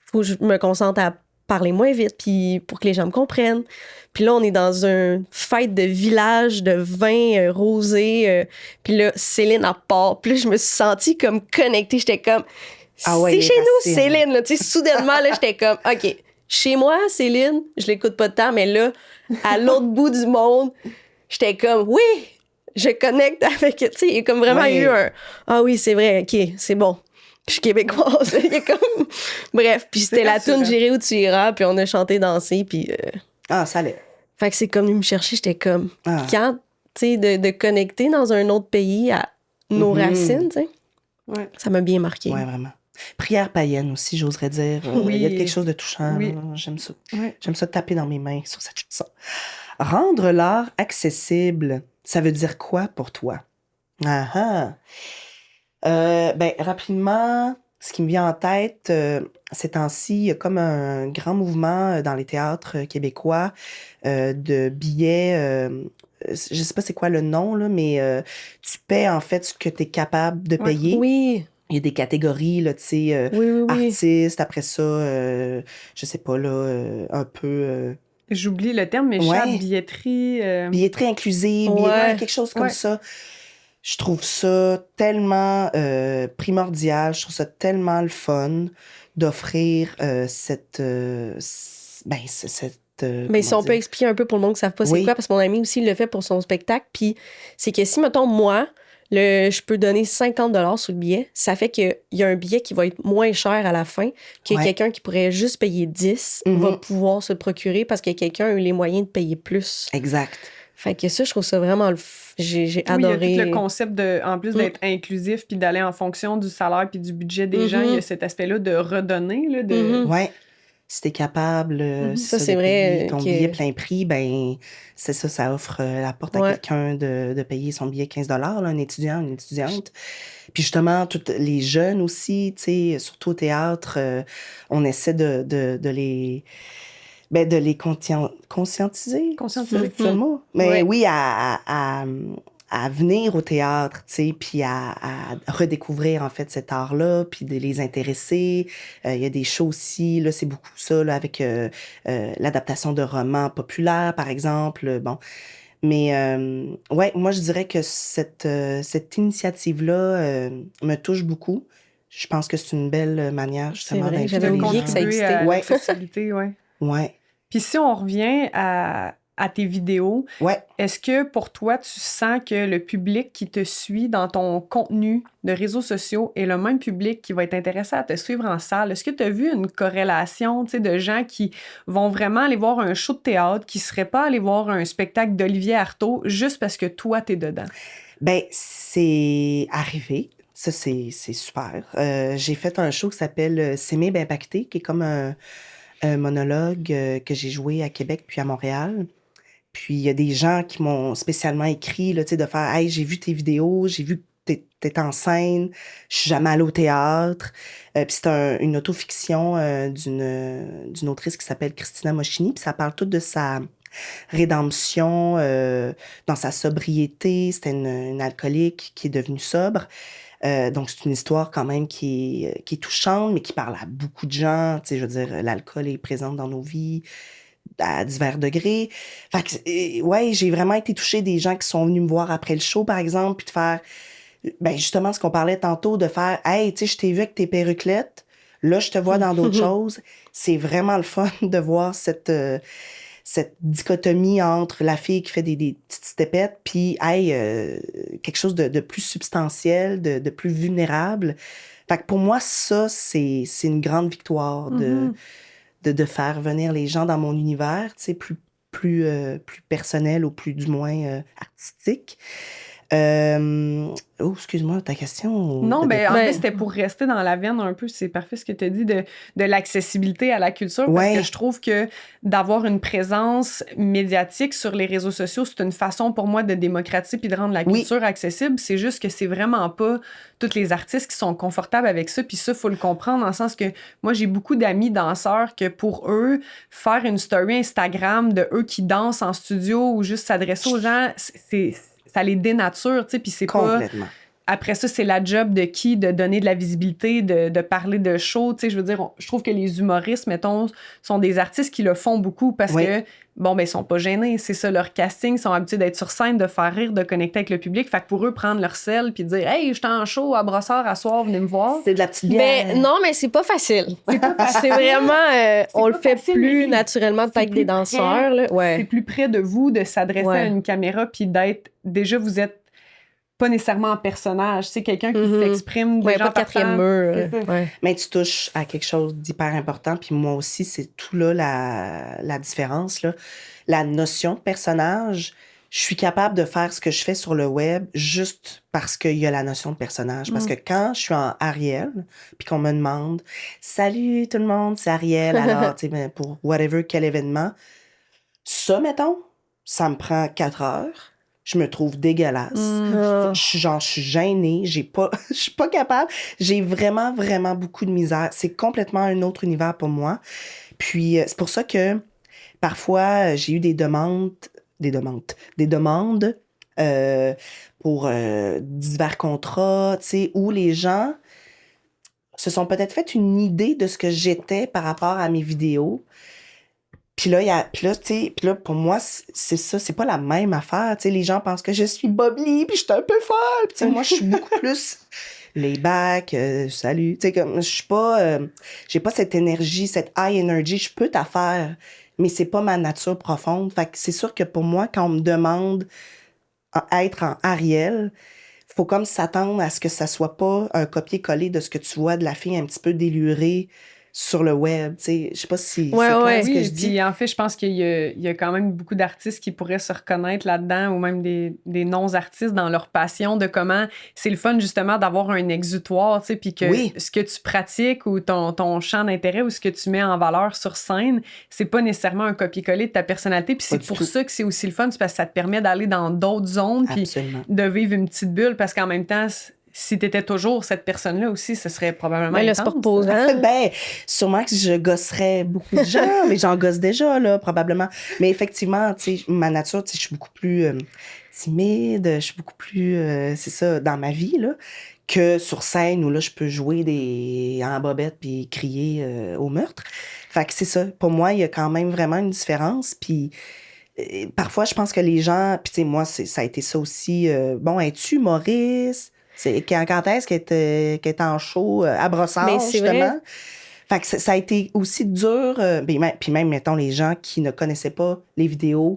Speaker 3: faut que je me concentre à parler moins vite, puis pour que les gens me comprennent. Puis là, on est dans une fête de village de vin rosé. Puis là, Céline à part. Puis là, je me suis sentie comme connectée. J'étais comme,
Speaker 2: Ah ouais,
Speaker 3: c'est
Speaker 2: les
Speaker 3: chez nous,
Speaker 2: racines.
Speaker 3: Céline. Là, tu sais, soudainement, là, j'étais comme, OK, chez moi, Céline, je l'écoute pas de temps, mais là, à l'autre bout du monde, j'étais comme, oui, je connecte avec, tu sais, il y a comme vraiment
Speaker 2: Ouais.
Speaker 3: eu un, ah oui, c'est vrai, OK, c'est bon. Je suis québécoise. Il y a comme... Bref, puis c'était la
Speaker 1: rassurant.
Speaker 3: tune J'irai où tu iras, puis on a chanté, dansé, puis...
Speaker 2: Ah, ça l'est.
Speaker 3: Fait que c'est comme venu me chercher, j'étais comme...
Speaker 2: Ah.
Speaker 3: Quand, tu sais, de connecter dans un autre pays à nos
Speaker 2: Mhm.
Speaker 3: racines, tu sais,
Speaker 1: Ouais.
Speaker 3: ça m'a bien marqué.
Speaker 2: Ouais, vraiment. Prière païenne aussi, j'oserais dire.
Speaker 1: Oui.
Speaker 2: Il y a quelque chose de touchant.
Speaker 1: Oui.
Speaker 2: là. J'aime ça.
Speaker 1: Ouais.
Speaker 2: J'aime ça taper dans mes mains sur cette chanson. Rendre l'art accessible, ça veut dire quoi pour toi? Ah ah. Rapidement, ce qui me vient en tête, ces temps-ci, il y a comme un grand mouvement dans les théâtres québécois de billets. Je sais pas c'est quoi le nom, là, mais tu paies en fait ce que tu es capable de
Speaker 1: Ouais.
Speaker 2: payer.
Speaker 3: Oui,
Speaker 2: Il y a des catégories, là, tu sais,
Speaker 3: oui, oui, oui.
Speaker 2: artistes, après ça, je sais pas, là, un peu
Speaker 1: J'oublie le terme, mais
Speaker 2: Ouais.
Speaker 1: billetterie.
Speaker 2: billetterie inclusive,
Speaker 3: Ouais.
Speaker 2: quelque chose comme
Speaker 1: Ouais.
Speaker 2: ça. Je trouve ça tellement primordial, je trouve ça tellement le fun d'offrir cette...
Speaker 3: Mais si
Speaker 2: comment
Speaker 3: on peut
Speaker 2: dire?
Speaker 3: expliquer un peu pour le monde qui ne savent pas c'est
Speaker 2: Oui.
Speaker 3: quoi, parce que mon ami aussi il le fait pour son spectacle, puis c'est que si, mettons, moi, je peux donner 50 $ sur le billet, ça fait qu'il y a un billet qui va être moins cher à la fin que
Speaker 2: Ouais.
Speaker 3: quelqu'un qui pourrait juste payer 10
Speaker 2: Mhm.
Speaker 3: va pouvoir se le procurer parce que quelqu'un a eu les moyens de payer plus.
Speaker 2: Exact.
Speaker 3: Fait que ça, je trouve ça vraiment j'ai
Speaker 1: Oui, il y a
Speaker 3: adoré.
Speaker 1: tout le concept de, en plus d'être inclusif puis d'aller en fonction du salaire puis du budget des
Speaker 3: Mhm.
Speaker 1: gens, il y a cet aspect-là de redonner, là, de...
Speaker 3: Mhm.
Speaker 2: Ouais. Si t'es capable, c'est
Speaker 3: Ça,
Speaker 2: ça,
Speaker 3: c'est
Speaker 2: de
Speaker 3: vrai
Speaker 2: payer ton billet plein prix, ben c'est ça, ça offre la porte à quelqu'un de payer son billet 15 là, un étudiant, une étudiante. Puis justement, tous les jeunes aussi, tu sais, surtout au théâtre, on essaie de les... Ben, de les conscientiser.
Speaker 1: Conscientiser.
Speaker 2: C'est le mot? Mais oui, à venir au théâtre, tu sais, puis à redécouvrir, en fait, cet art-là, puis de les intéresser. Il y a des shows aussi, là, c'est beaucoup ça, là, avec l'adaptation de romans populaires, par exemple. Bon. Mais, ouais, moi, je dirais que cette initiative-là me touche beaucoup. Je pense que c'est une belle manière, justement,
Speaker 3: vrai,
Speaker 2: d'inviter
Speaker 3: j'avais
Speaker 2: les
Speaker 3: oublié
Speaker 2: gens.
Speaker 3: que ça
Speaker 1: Contribuer
Speaker 3: existait.
Speaker 1: à
Speaker 2: Ouais.
Speaker 1: l'accessibilité, ouais.
Speaker 2: Ouais.
Speaker 1: Puis si on revient à tes vidéos,
Speaker 2: Ouais.
Speaker 1: est-ce que pour toi, tu sens que le public qui te suit dans ton contenu de réseaux sociaux est le même public qui va être intéressé à te suivre en salle? Est-ce que tu as vu une corrélation, tu sais, de gens qui vont vraiment aller voir un show de théâtre, qui ne seraient pas allés voir un spectacle d'Olivier Artaud juste parce que toi, t'es dedans?
Speaker 2: Ben, c'est arrivé. Ça, c'est super. J'ai fait un show qui s'appelle S'aimer ben pacté, qui est comme un monologue que j'ai joué à Québec puis à Montréal. Puis il y a des gens qui m'ont spécialement écrit, là, tu sais, de faire « Hey, j'ai vu tes vidéos, j'ai vu que t'es en scène, je suis jamais allée au théâtre. Puis c'est une autofiction d'une autrice qui s'appelle Christina Moschini, puis ça parle tout de sa rédemption dans sa sobriété. C'était une alcoolique qui est devenue sobre. Donc, c'est une histoire quand même qui est touchante, mais qui parle à beaucoup de gens. Tu sais, je veux dire, l'alcool est présent dans nos vies à divers degrés. Fait que, ouais, j'ai vraiment été touchée des gens qui sont venus me voir après le show, par exemple, puis de faire, ben justement, ce qu'on parlait tantôt, de faire « Hey, tu sais, je t'ai vu avec tes perruclettes, là, je te vois dans d'autres choses. » C'est vraiment le fun de voir cette dichotomie entre la fille qui fait des petites stepettes, puis hey, quelque chose de plus substantiel, de plus vulnérable. Fait que pour moi, ça, c'est une grande victoire de faire venir les gens dans mon univers, tu sais, plus personnel ou plus du moins artistique. Oh, excuse-moi, ta question?
Speaker 1: Non, ben en fait, c'était pour rester dans la veine un peu. C'est parfait ce que tu as dit de l'accessibilité à la culture, parce que je trouve que d'avoir une présence médiatique sur les réseaux sociaux, c'est une façon pour moi de démocratiser puis de rendre la culture accessible. C'est juste que c'est vraiment pas tous les artistes qui sont confortables avec ça. Puis ça, il faut le comprendre dans le sens que moi, j'ai beaucoup d'amis danseurs que pour eux, faire une story Instagram de eux qui dansent en studio ou juste s'adresser aux gens, ça les dénature, tu sais, puis c'est pas... Après ça, c'est la job de qui? De donner de la visibilité, de parler de show, tu sais, je veux dire, je trouve que les humoristes, mettons, sont des artistes qui le font beaucoup parce que, bon, ben, ils sont pas gênés, c'est ça, leur casting, ils sont habitués d'être sur scène, de faire rire, de connecter avec le public, fait que pour eux, prendre leur sel puis dire « Hey, j'étais en show à Brossard à soir, venez me voir. »
Speaker 2: C'est de la petite bière.
Speaker 3: Ben, non, mais c'est pas facile. C'est vraiment... on le fait plus naturellement peut-être que des danseurs. Là. Ouais.
Speaker 1: C'est plus près de vous de s'adresser à une caméra puis d'être... Déjà, vous êtes pas nécessairement en personnage. C'est quelqu'un qui s'exprime déjà
Speaker 3: pas de quatrième mur.
Speaker 2: Mais tu touches à quelque chose d'hyper important. Puis moi aussi, c'est tout là la différence. Là. La notion de personnage, je suis capable de faire ce que je fais sur le web juste parce qu'il y a la notion de personnage. Parce que quand je suis en Ariel, puis qu'on me demande « Salut tout le monde, c'est Ariel, alors, tu sais, pour whatever, quel événement. » Ça, mettons, ça me prend 4 heures. Je me trouve dégueulasse. Je suis gênée. Je suis pas capable. J'ai vraiment, vraiment beaucoup de misère. C'est complètement un autre univers pour moi. Puis, c'est pour ça que parfois, j'ai eu des demandes pour divers contrats, tu sais, où les gens se sont peut-être fait une idée de ce que j'étais par rapport à mes vidéos. Puis là, pour moi, c'est ça, c'est pas la même affaire. Tu sais, les gens pensent que je suis bubbly, puis je suis un peu folle. Puis moi, je suis beaucoup plus layback, salut. Tu sais, comme, je suis pas, j'ai pas cette énergie, cette high energy. Je peux t'affaire, mais c'est pas ma nature profonde. Fait que c'est sûr que pour moi, quand on me demande à être en Ariel, faut comme s'attendre à ce que ça soit pas un copier-coller de ce que tu vois de la fille un petit peu délurée sur le web, tu sais. Je sais pas si
Speaker 3: Ouais,
Speaker 2: c'est clair
Speaker 3: ouais.
Speaker 2: ce que
Speaker 1: Oui,
Speaker 2: je dis.
Speaker 1: puis en fait, je pense qu'il y a quand même beaucoup d'artistes qui pourraient se reconnaître là-dedans, ou même des non-artistes dans leur passion, de comment c'est le fun justement d'avoir un exutoire, tu sais, puis que
Speaker 2: Oui.
Speaker 1: ce que tu pratiques ou ton champ d'intérêt ou ce que tu mets en valeur sur scène, c'est pas nécessairement un copier-coller de ta personnalité, puis
Speaker 2: Pas
Speaker 1: c'est
Speaker 2: du
Speaker 1: pour
Speaker 2: tout.
Speaker 1: ça que c'est aussi le fun, c'est parce que ça te permet d'aller dans d'autres zones, puis
Speaker 2: Absolument.
Speaker 1: de vivre une petite bulle, parce qu'en même temps, si t'étais toujours cette personne-là aussi, ce serait probablement
Speaker 3: Ben là, c'est pas
Speaker 1: intense.
Speaker 3: reposant.
Speaker 2: Ben, sûrement que je gosserais beaucoup de gens, mais j'en gosse déjà, là, probablement. Mais effectivement, tu sais, ma nature, tu sais, je suis beaucoup plus timide, je suis beaucoup plus, c'est ça, dans ma vie, là, que sur scène où, là, je peux jouer en bobette puis crier au meurtre. Fait que c'est ça. Pour moi, il y a quand même vraiment une différence, puis parfois, je pense que les gens, puis tu sais, moi, ça a été ça aussi, bon, es-tu humoriste? C'est quand est-ce qu'elle est en show à Brossard,
Speaker 3: Mais c'est
Speaker 2: justement?
Speaker 3: vrai.
Speaker 2: Fait que ça a été aussi dur. Puis même, mettons, les gens qui ne connaissaient pas les vidéos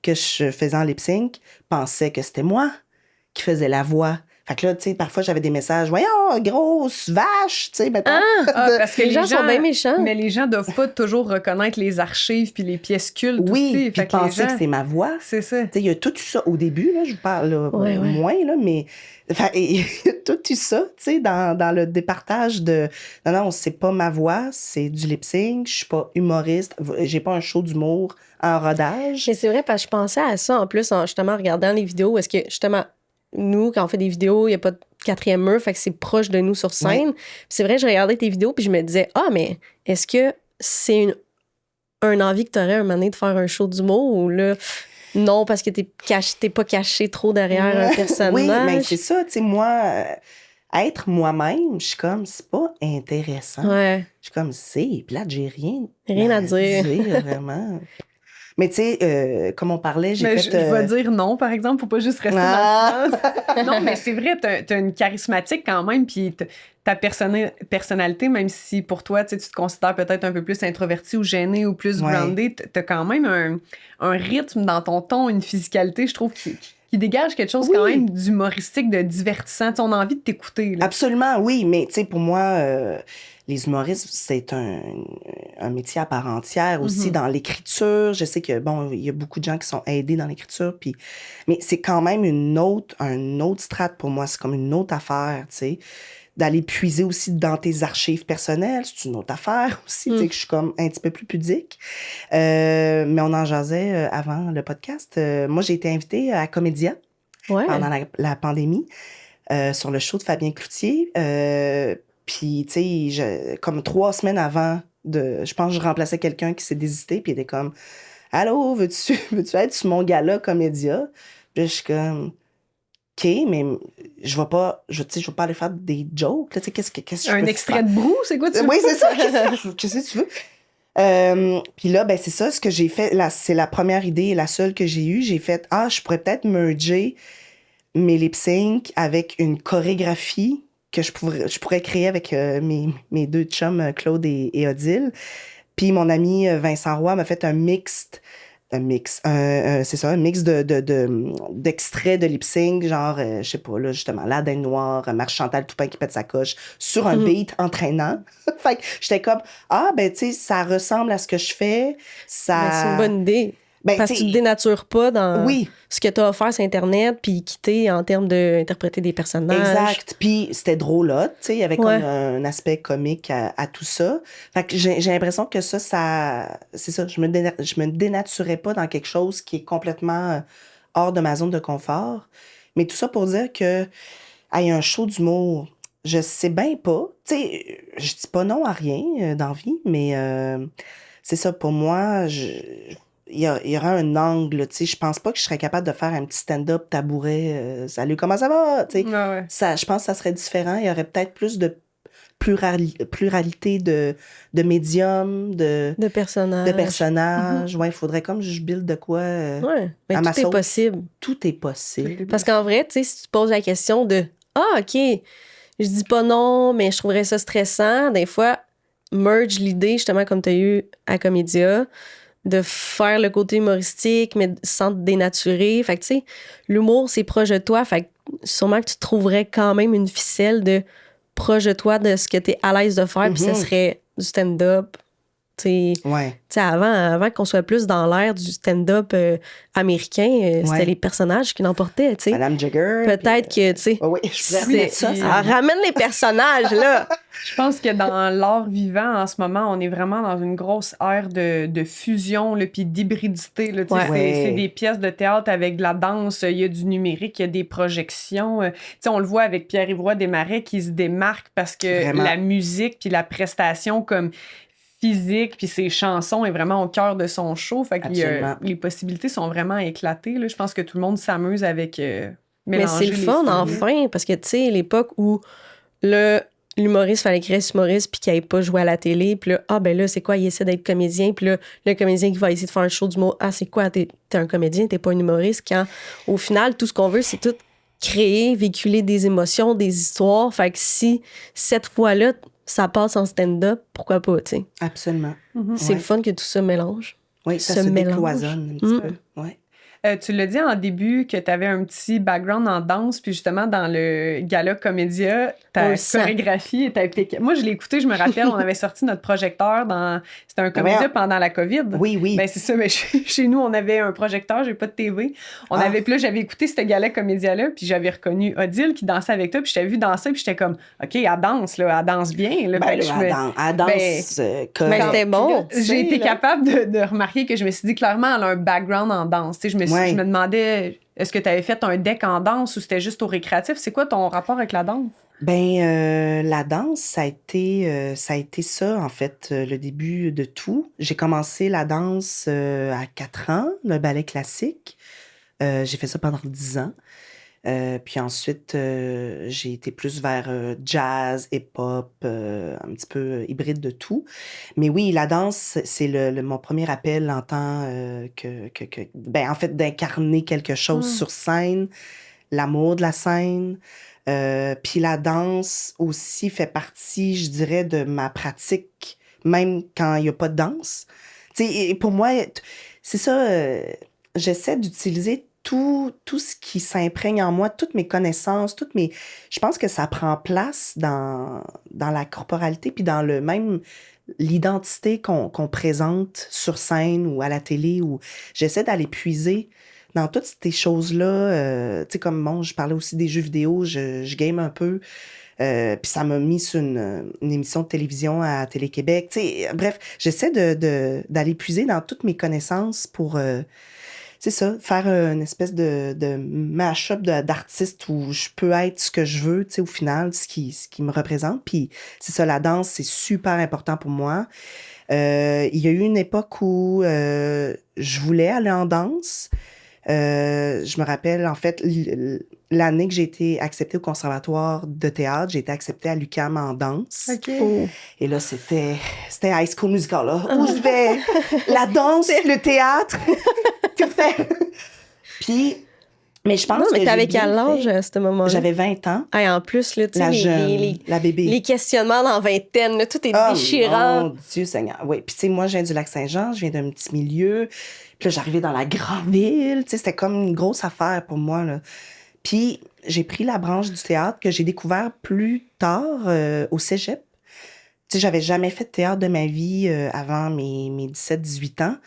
Speaker 2: que je faisais en lip-sync pensaient que c'était moi qui faisais la voix. Fait que là, tu sais, parfois, j'avais des messages, voyons, grosse vache, tu sais, mettons.
Speaker 1: Parce que
Speaker 3: Les gens sont bien méchants.
Speaker 1: Mais les gens doivent pas toujours reconnaître les archives puis les pièces cultes
Speaker 2: Oui,
Speaker 1: aussi.
Speaker 2: puis
Speaker 1: Fait que les
Speaker 2: penser
Speaker 1: gens...
Speaker 2: que c'est ma voix.
Speaker 1: C'est ça.
Speaker 2: Tu sais, il y a tout eu ça au début, là, je vous parle là,
Speaker 3: Ouais, ouais.
Speaker 2: moins, là, mais il y a tout eu ça, tu sais, dans le départage de non, c'est pas ma voix, c'est du lip-sync, je suis pas humoriste, j'ai pas un show d'humour en rodage.
Speaker 3: Mais c'est vrai, parce que je pensais à ça en plus, en justement regardant les vidéos. Est-ce que justement, nous, quand on fait des vidéos, il n'y a pas de quatrième mur, fait que c'est proche de nous sur scène. Puis c'est vrai, je regardais tes vidéos, puis je me disais, mais est-ce que c'est un envie que tu aurais un moment donné de faire un show d'humour ou là, non, parce que t'es pas caché trop derrière un personnage?
Speaker 2: Oui, mais c'est ça, tu sais, moi, être moi-même, je suis comme, c'est pas intéressant.
Speaker 3: Ouais.
Speaker 2: Je suis comme, c'est plate, j'ai rien
Speaker 3: À dire.
Speaker 2: vraiment. Mais tu sais, comme on parlait, j'ai
Speaker 1: Mais
Speaker 2: fait...
Speaker 1: je vais dire non, par exemple, faut pas juste rester dans le silence. Non, mais c'est vrai, t'as une charismatique quand même, puis ta personnalité, même si pour toi, tu te considères peut-être un peu plus introverti ou gêné ou plus groundé, t'as quand même un rythme dans ton ton, une physicalité, je trouve, qui dégage quelque chose quand même d'humoristique, de divertissant. T'sais, on a envie de t'écouter. Là.
Speaker 2: Absolument, oui, mais tu sais, pour moi, les humoristes, c'est un métier à part entière aussi dans l'écriture. Je sais que, bon, il y a beaucoup de gens qui sont aidés dans l'écriture, mais c'est quand même un autre strate pour moi. C'est comme une autre affaire, tu sais. D'aller puiser aussi dans tes archives personnelles, c'est une autre affaire aussi, tu sais, que je suis comme un petit peu plus pudique. Mais on en jasait avant le podcast. Moi, j'ai été invitée à Comédia pendant la pandémie. Sur le show de Fabien Cloutier. Puis, tu sais, comme 3 semaines avant, je pense que je remplaçais quelqu'un qui s'est désisté, puis il était comme « Allô, veux-tu être sur mon gala Comédia? » Puis je suis comme « OK, mais je vais pas aller faire des jokes. Là, qu'est-ce que je
Speaker 1: Un
Speaker 2: peux
Speaker 1: extrait
Speaker 2: faire?
Speaker 1: de Brou, c'est quoi tu veux?
Speaker 2: Oui, c'est ça. Qu'est-ce que tu veux? Puis là, ben c'est ça, ce que j'ai fait. Là, c'est la première idée et la seule que j'ai eue. J'ai fait « je pourrais peut-être merger mes lip-sync avec une chorégraphie que je pourrais créer avec mes 2 chums, Claude et Odile. Puis mon ami Vincent Roy m'a fait un mix d'extraits de lip-sync, genre, je sais pas, là, justement, La Dinde Noire, Marie-Chantal Toupin qui pète sa coche, sur un beat entraînant. Fait que j'étais comme, ben, tu sais, ça ressemble à ce que je fais. Ça...
Speaker 3: Ben, c'est une bonne idée.
Speaker 2: Ben,
Speaker 3: parce que tu te dénatures pas dans ce que tu as offert sur Internet, puis quitter en termes d'interpréter des personnages.
Speaker 2: Exact. Puis c'était drôle, là, tu sais, il y avait comme un aspect comique à tout ça. Fait que j'ai l'impression que ça, c'est ça, je me dénaturais pas dans quelque chose qui est complètement hors de ma zone de confort. Mais tout ça pour dire que, un show d'humour, je sais bien pas. Tu sais, je dis pas non à rien dans la vie, mais c'est ça, pour moi, il y aura un angle, tu sais. Je pense pas que je serais capable de faire un petit stand-up tabouret. Salut, comment ça va? Tu sais, ça, je pense que ça serait différent. Il y aurait peut-être plus de pluralité de médiums, de personnages. Ouais, il faudrait comme je build de quoi.
Speaker 3: Mais tout est possible.
Speaker 2: Tout est possible.
Speaker 3: Parce qu'en vrai, tu sais, si tu poses la question de OK, je dis pas non, mais je trouverais ça stressant, des fois, merge l'idée, justement, comme tu as eu à Comédia, de faire le côté humoristique, mais sans te dénaturer. Fait que, tu sais, l'humour, c'est proche de toi. Fait que sûrement que tu trouverais quand même une ficelle de proche de toi, de ce que tu es à l'aise de faire, puis ça serait du stand-up.
Speaker 2: Ouais.
Speaker 3: Avant qu'on soit plus dans l'ère du stand-up américain, c'était les personnages qui l'emportaient.
Speaker 2: Madame Jagger.
Speaker 3: Peut-être que, tu sais.
Speaker 2: Oui, je pourrais remettre ça.
Speaker 3: Ramène les personnages, là.
Speaker 1: Je pense que dans l'art vivant, en ce moment, on est vraiment dans une grosse ère de fusion, puis d'hybridité. Là, c'est des pièces de théâtre avec de la danse, il y a du numérique, il y a des projections. On le voit avec Pierre-Yves Roy Desmarais qui se démarque parce que
Speaker 2: Vraiment.
Speaker 1: la musique puis la prestation comme physique puis ses chansons est vraiment au cœur de son show. Fait que les possibilités sont vraiment éclatées. Là. Je pense que tout le monde s'amuse avec
Speaker 3: mais c'est le fun, enfin, parce que, tu sais, l'époque où l'humoriste fallait qu'il reste humoriste puis qu'il n'aille pas jouer à la télé, puis là, ben là, c'est quoi, il essaie d'être comédien, puis là, le comédien qui va essayer de faire un show d'humour, c'est quoi, t'es un comédien, t'es pas un humoriste, quand, au final, tout ce qu'on veut, c'est tout créer, véhiculer des émotions, des histoires, fait que si, cette fois-là, ça passe en stand-up, pourquoi pas, tu sais.
Speaker 2: Absolument.
Speaker 3: C'est le fun que tout ça mélange.
Speaker 2: Oui, ça se décloisonne un petit peu. Ouais.
Speaker 1: Tu l'as dit en début que tu avais un petit background en danse, puis justement, dans le Gala Comédia, ta chorégraphie est impeccable. Moi, je l'ai écouté, je me rappelle, on avait sorti notre projecteur C'était un Comédia pendant la COVID.
Speaker 2: Oui.
Speaker 1: Ben, c'est ça, mais chez nous, on avait un projecteur, j'ai pas de TV. Puis là, j'avais écouté ce Gala Comédia-là, puis j'avais reconnu Odile qui dansait avec toi, puis je t'avais vu danser, puis j'étais comme, OK, elle danse, là, elle danse bien. Là,
Speaker 2: elle danse
Speaker 3: mais c'était bon.
Speaker 1: J'ai été capable de remarquer que je me suis dit, clairement, elle a un background en danse. Tu sais, je me demandais, est-ce que tu avais fait un deck en danse ou c'était juste au récréatif? C'est quoi ton rapport avec la danse?
Speaker 2: La danse, ça a été ça, en fait, le début de tout. J'ai commencé la danse à 4 ans, le ballet classique. J'ai fait ça pendant 10 ans. Puis ensuite, j'ai été plus vers jazz, hip-hop, un petit peu hybride de tout. Mais oui, la danse, c'est mon premier appel en tant en fait, d'incarner quelque chose sur scène, l'amour de la scène. Puis la danse aussi fait partie, je dirais, de ma pratique, même quand il n'y a pas de danse. Tu sais, pour moi, c'est ça, j'essaie d'utiliser tout ce qui s'imprègne en moi, toutes mes connaissances, je pense que ça prend place dans la corporalité puis dans l'identité qu'on présente sur scène ou à la télé, où j'essaie d'aller puiser dans toutes ces choses-là. Tu sais, comme je parlais aussi des jeux vidéo, je game un peu. Puis ça m'a mis sur une émission de télévision à Télé-Québec. Tu sais, bref, j'essaie d'aller puiser dans toutes mes connaissances pour... c'est ça, faire une espèce de mash-up d'artistes où je peux être ce que je veux, tu sais, au final, ce qui me représente. Puis c'est ça, la danse, c'est super important pour moi. Il y a eu une époque où je voulais aller en danse. Je me rappelle, en fait, l'année que j'ai été acceptée au conservatoire de théâtre, j'ai été acceptée à l'UQAM en danse.
Speaker 1: OK.
Speaker 2: Et là, c'était High School Musical, là, où je vais la danse, le théâtre, tout faire. Puis, mais je pense que
Speaker 3: mais t'avais quel âge à ce moment-là?
Speaker 2: J'avais 20 ans.
Speaker 3: Et en plus, là, tu sais,
Speaker 2: la bébé.
Speaker 3: Les questionnements dans vingtaine, là, tout est déchirant.
Speaker 2: Mon Dieu Seigneur. Oui, puis tu sais, moi, je viens du Lac-Saint-Jean, je viens d'un petit milieu. Puis là, j'arrivais dans la grande ville. Tu sais, c'était comme une grosse affaire pour moi, là. Puis j'ai pris la branche du théâtre que j'ai découvert plus tard au cégep. Tu sais, j'avais jamais fait de théâtre de ma vie avant mes 17-18 ans.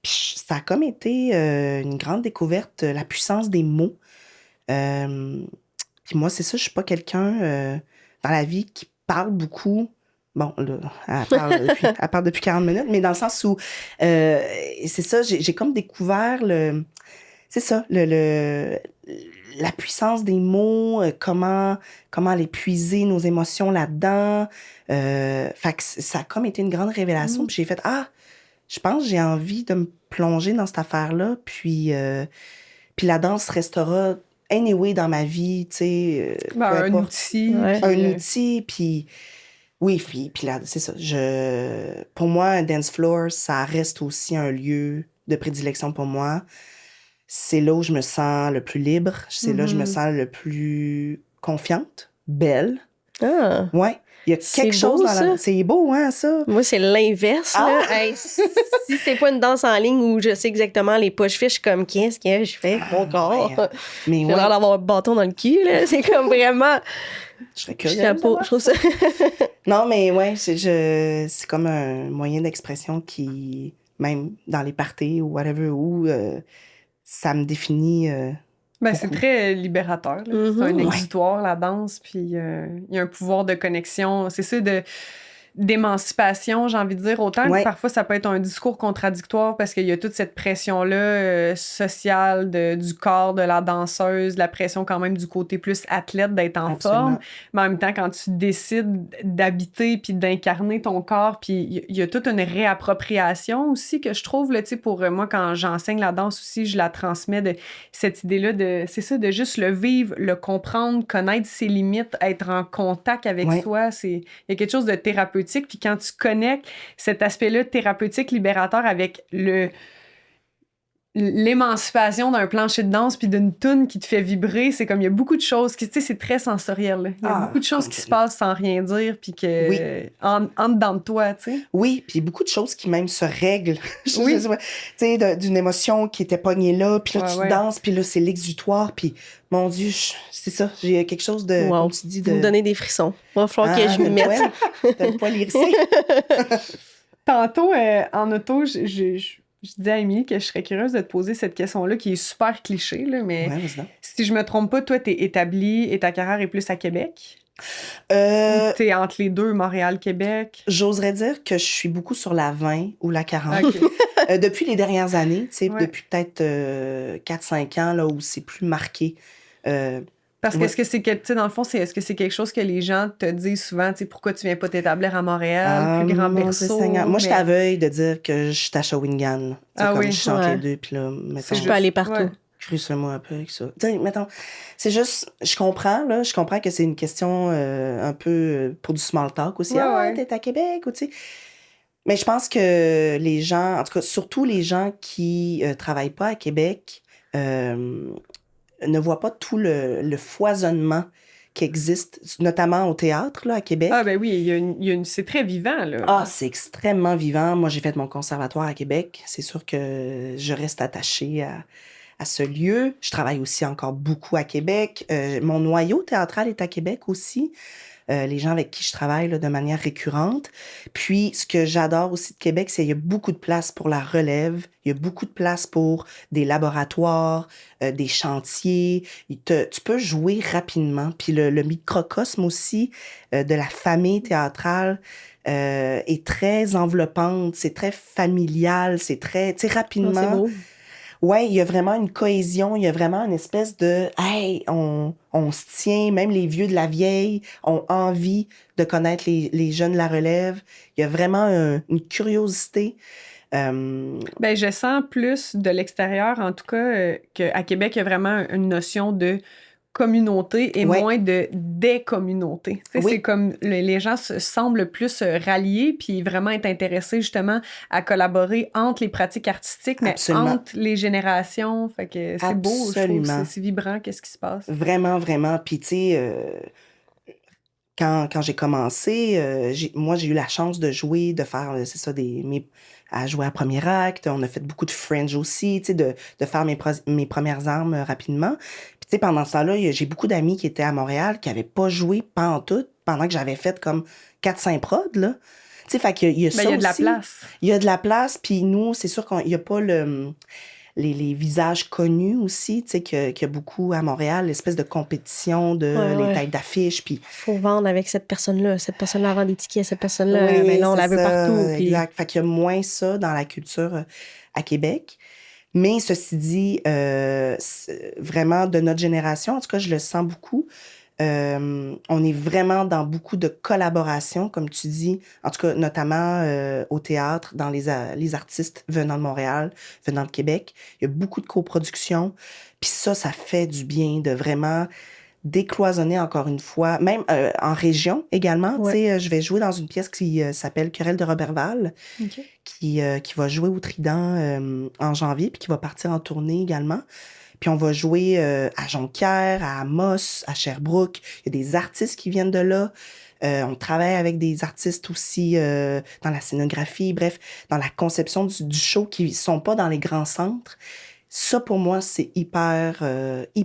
Speaker 2: Puis ça a comme été une grande découverte, la puissance des mots. Puis moi, c'est ça, je suis pas quelqu'un dans la vie qui parle beaucoup. Bon, là, elle parle depuis 40 minutes, mais dans le sens où, c'est ça, j'ai comme découvert c'est ça, la puissance des mots, comment aller puiser nos émotions là-dedans. Fait que ça a comme été une grande révélation. Puis j'ai fait, je pense que j'ai envie de me plonger dans cette affaire-là. Puis la danse restera anyway dans ma vie, tu sais.
Speaker 1: Un outil.
Speaker 3: Ouais.
Speaker 2: Un outil, puis... Oui, puis là, c'est ça. Pour moi, un dance floor, ça reste aussi un lieu de prédilection pour moi. C'est là où je me sens le plus libre. C'est là où je me sens le plus confiante, belle.
Speaker 3: Ah.
Speaker 2: Ouais. Il y a quelque chose dans la... C'est beau, hein, ça?
Speaker 3: Moi, c'est l'inverse, là. Hey, si c'est pas une danse en ligne où je sais exactement les pas je fais, je suis comme, qu'est-ce que je fais avec mon corps?
Speaker 2: Mais
Speaker 3: J'ai l'air d'avoir un bâton dans le cul, là. C'est comme vraiment...
Speaker 2: Je serais curieuse de
Speaker 3: Chapeau,
Speaker 2: voir
Speaker 3: je trouve
Speaker 2: ça.
Speaker 3: ça.
Speaker 2: Non, mais ouais, c'est comme un moyen d'expression qui, même dans les parties ou whatever, où ça me définit
Speaker 1: Ben, c'est
Speaker 2: beaucoup.
Speaker 1: très libérateur, là. C'est un
Speaker 3: Mhm.
Speaker 1: exutoire, la danse, puis il y a un pouvoir de connexion. C'est ça, d'émancipation, j'ai envie de dire. Autant que
Speaker 2: Ouais,
Speaker 1: parfois, ça peut être un discours contradictoire parce qu'il y a toute cette pression-là sociale du corps de la danseuse, la pression quand même du côté plus athlète d'être en forme.
Speaker 2: absolument.
Speaker 1: Mais en même temps, quand tu décides d'habiter puis d'incarner ton corps, puis il y a toute une réappropriation aussi que je trouve, là, tu sais, pour moi, quand j'enseigne la danse aussi, je la transmets de cette idée-là c'est ça, de juste le vivre, le comprendre, connaître ses limites, être en contact avec
Speaker 2: Ouais.
Speaker 1: soi. Il y a quelque chose de thérapeutique. Puis quand tu connectes cet aspect-là thérapeutique, libérateur avec l'émancipation d'un plancher de danse puis d'une toune qui te fait vibrer, c'est comme il y a beaucoup de choses qui, tu sais, c'est très sensoriel, là. Il y a beaucoup de choses qui se
Speaker 2: Complètement.
Speaker 1: passent sans rien dire puis
Speaker 2: Oui.
Speaker 1: en dedans de toi, tu sais.
Speaker 2: Oui, puis beaucoup de choses qui même se règlent.
Speaker 1: Oui.
Speaker 2: Tu sais, d'une émotion qui était pognée là, puis là,
Speaker 1: Ouais,
Speaker 2: tu
Speaker 1: ouais.
Speaker 2: danses, puis là, c'est l'exutoire, puis mon Dieu, c'est ça. J'ai quelque chose de,
Speaker 3: Wow.
Speaker 2: comme tu dis,
Speaker 3: Vous me
Speaker 2: de...
Speaker 3: donnez des frissons. Il va falloir que je
Speaker 2: t'as
Speaker 3: m'y
Speaker 2: le
Speaker 3: mette.
Speaker 2: poil, t'as le poil hérissé.
Speaker 1: Tantôt, en auto, je disais à Émilie que je serais curieuse de te poser cette question-là qui est super cliché, là, mais
Speaker 2: Ouais, vas-y donc.
Speaker 1: si je me trompe pas, toi, t'es établie et ta carrière est plus à Québec?
Speaker 2: Euh,
Speaker 1: Ou t'es entre les deux, Montréal-Québec?
Speaker 2: J'oserais dire que je suis beaucoup sur la 20 ou la 40.
Speaker 1: OK.
Speaker 2: Depuis les dernières années, tu sais,
Speaker 1: Ouais.
Speaker 2: depuis peut-être 4-5 ans, là, où c'est plus marqué.
Speaker 1: Parce que
Speaker 2: Ouais.
Speaker 1: est-ce que c'est tu sais, dans le fond, est-ce que c'est quelque chose que les gens te disent souvent, tu sais, pourquoi tu viens pas t'établir à Montréal,
Speaker 2: Ah,
Speaker 1: plus grand
Speaker 2: mon Dieu
Speaker 1: berceau?
Speaker 2: Seigneur. Moi, je
Speaker 1: mais-
Speaker 2: t'aveuille de dire que je suis à Shawinigan. Tu sais,
Speaker 1: Ah
Speaker 2: comme
Speaker 1: oui.
Speaker 2: je suis entre
Speaker 3: Ouais.
Speaker 2: les deux, puis là, mettons,
Speaker 3: Je peux aller partout.
Speaker 1: Ouais.
Speaker 2: crue-moi un peu avec ça. Tu sais, mettons, c'est juste, je comprends que c'est une question un peu pour du small talk aussi.
Speaker 1: Ouais,
Speaker 2: Ah,
Speaker 1: ouais.
Speaker 2: t'es à Québec, ou tu sais. Mais je pense que les gens, en tout cas, surtout les gens qui travaillent pas à Québec, euh, ne voient pas tout le foisonnement qui existe, notamment au théâtre, là, à Québec.
Speaker 1: Ah ben oui, c'est très vivant, là.
Speaker 2: Ah, c'est extrêmement vivant. Moi, j'ai fait mon conservatoire à Québec. C'est sûr que je reste attachée à ce lieu. Je travaille aussi encore beaucoup à Québec. Mon noyau théâtral est à Québec aussi. Les gens avec qui je travaille là, de manière récurrente. Puis, ce que j'adore aussi de Québec, c'est qu'il y a beaucoup de place pour la relève. Il y a beaucoup de place pour des laboratoires, des chantiers. Tu peux jouer rapidement. Puis, le microcosme aussi de la famille théâtrale est très enveloppante. C'est très familial. C'est très, tu sais,
Speaker 3: Non, c'est
Speaker 2: rapidement.
Speaker 3: beau.
Speaker 2: Ouais, il y a vraiment une cohésion, il y a vraiment une espèce de hey, on se tient, même les vieux de la vieille ont envie de connaître les jeunes de la relève. Il y a vraiment une curiosité.
Speaker 1: Ben, je sens plus de l'extérieur, en tout cas, qu'à Québec, il y a vraiment une notion de communauté et
Speaker 2: Ouais.
Speaker 1: moins de des communautés. Tu sais,
Speaker 2: Oui.
Speaker 1: c'est comme les gens semblent plus se rallier puis vraiment être intéressés justement à collaborer entre les pratiques artistiques, mais
Speaker 2: Absolument.
Speaker 1: entre les générations. Fait que c'est beau, je trouve.
Speaker 2: Absolument.
Speaker 1: C'est vibrant, qu'est-ce qui se passe.
Speaker 2: Vraiment, vraiment. Puis, tu sais, quand j'ai commencé, moi, j'ai eu la chance de jouer, de faire, c'est ça, à jouer à premier acte. On a fait beaucoup de fringe aussi, tu sais, de faire mes premières armes rapidement. Puis, tu sais, pendant ce temps-là, j'ai beaucoup d'amis qui étaient à Montréal qui n'avaient pas joué pantoute pendant que j'avais fait comme 4-5 prods, là. Tu sais, fait qu'il y a
Speaker 1: Ben,
Speaker 2: ça
Speaker 1: il y a de la
Speaker 2: aussi.
Speaker 1: place.
Speaker 2: Il y a de la place, puis nous, c'est sûr qu'il n'y a pas les visages connus aussi, tu sais, qu'il y a beaucoup à Montréal, l'espèce de compétition de
Speaker 3: Ouais,
Speaker 2: les
Speaker 3: ouais.
Speaker 2: têtes d'affiche, puis
Speaker 3: Faut vendre avec cette personne-là. Cette personne-là vend des tickets. Cette personne-là,
Speaker 2: oui,
Speaker 3: ben là, on
Speaker 2: c'est
Speaker 3: la veut
Speaker 2: ça,
Speaker 3: partout. Puis...
Speaker 2: exact. Fait qu'il y a moins ça dans la culture à Québec. Mais ceci dit, vraiment de notre génération, en tout cas, je le sens beaucoup. On est vraiment dans beaucoup de collaborations, comme tu dis, en tout cas, notamment au théâtre, dans les artistes venant de Montréal, venant de Québec. Il y a beaucoup de coproductions. Puis ça fait du bien de vraiment décloisonner encore une fois, même en région également.
Speaker 3: Ouais.
Speaker 2: Tu sais, je vais jouer dans une pièce qui s'appelle Querelle de Roberval,
Speaker 1: OK.
Speaker 2: qui va jouer au Trident en janvier, puis qui va partir en tournée également. Puis on va jouer à Jonquière, à Amos, à Sherbrooke. Il y a des artistes qui viennent de là. On travaille avec des artistes aussi dans la scénographie, bref, dans la conception du show qui sont pas dans les grands centres. Ça, pour moi, c'est hyper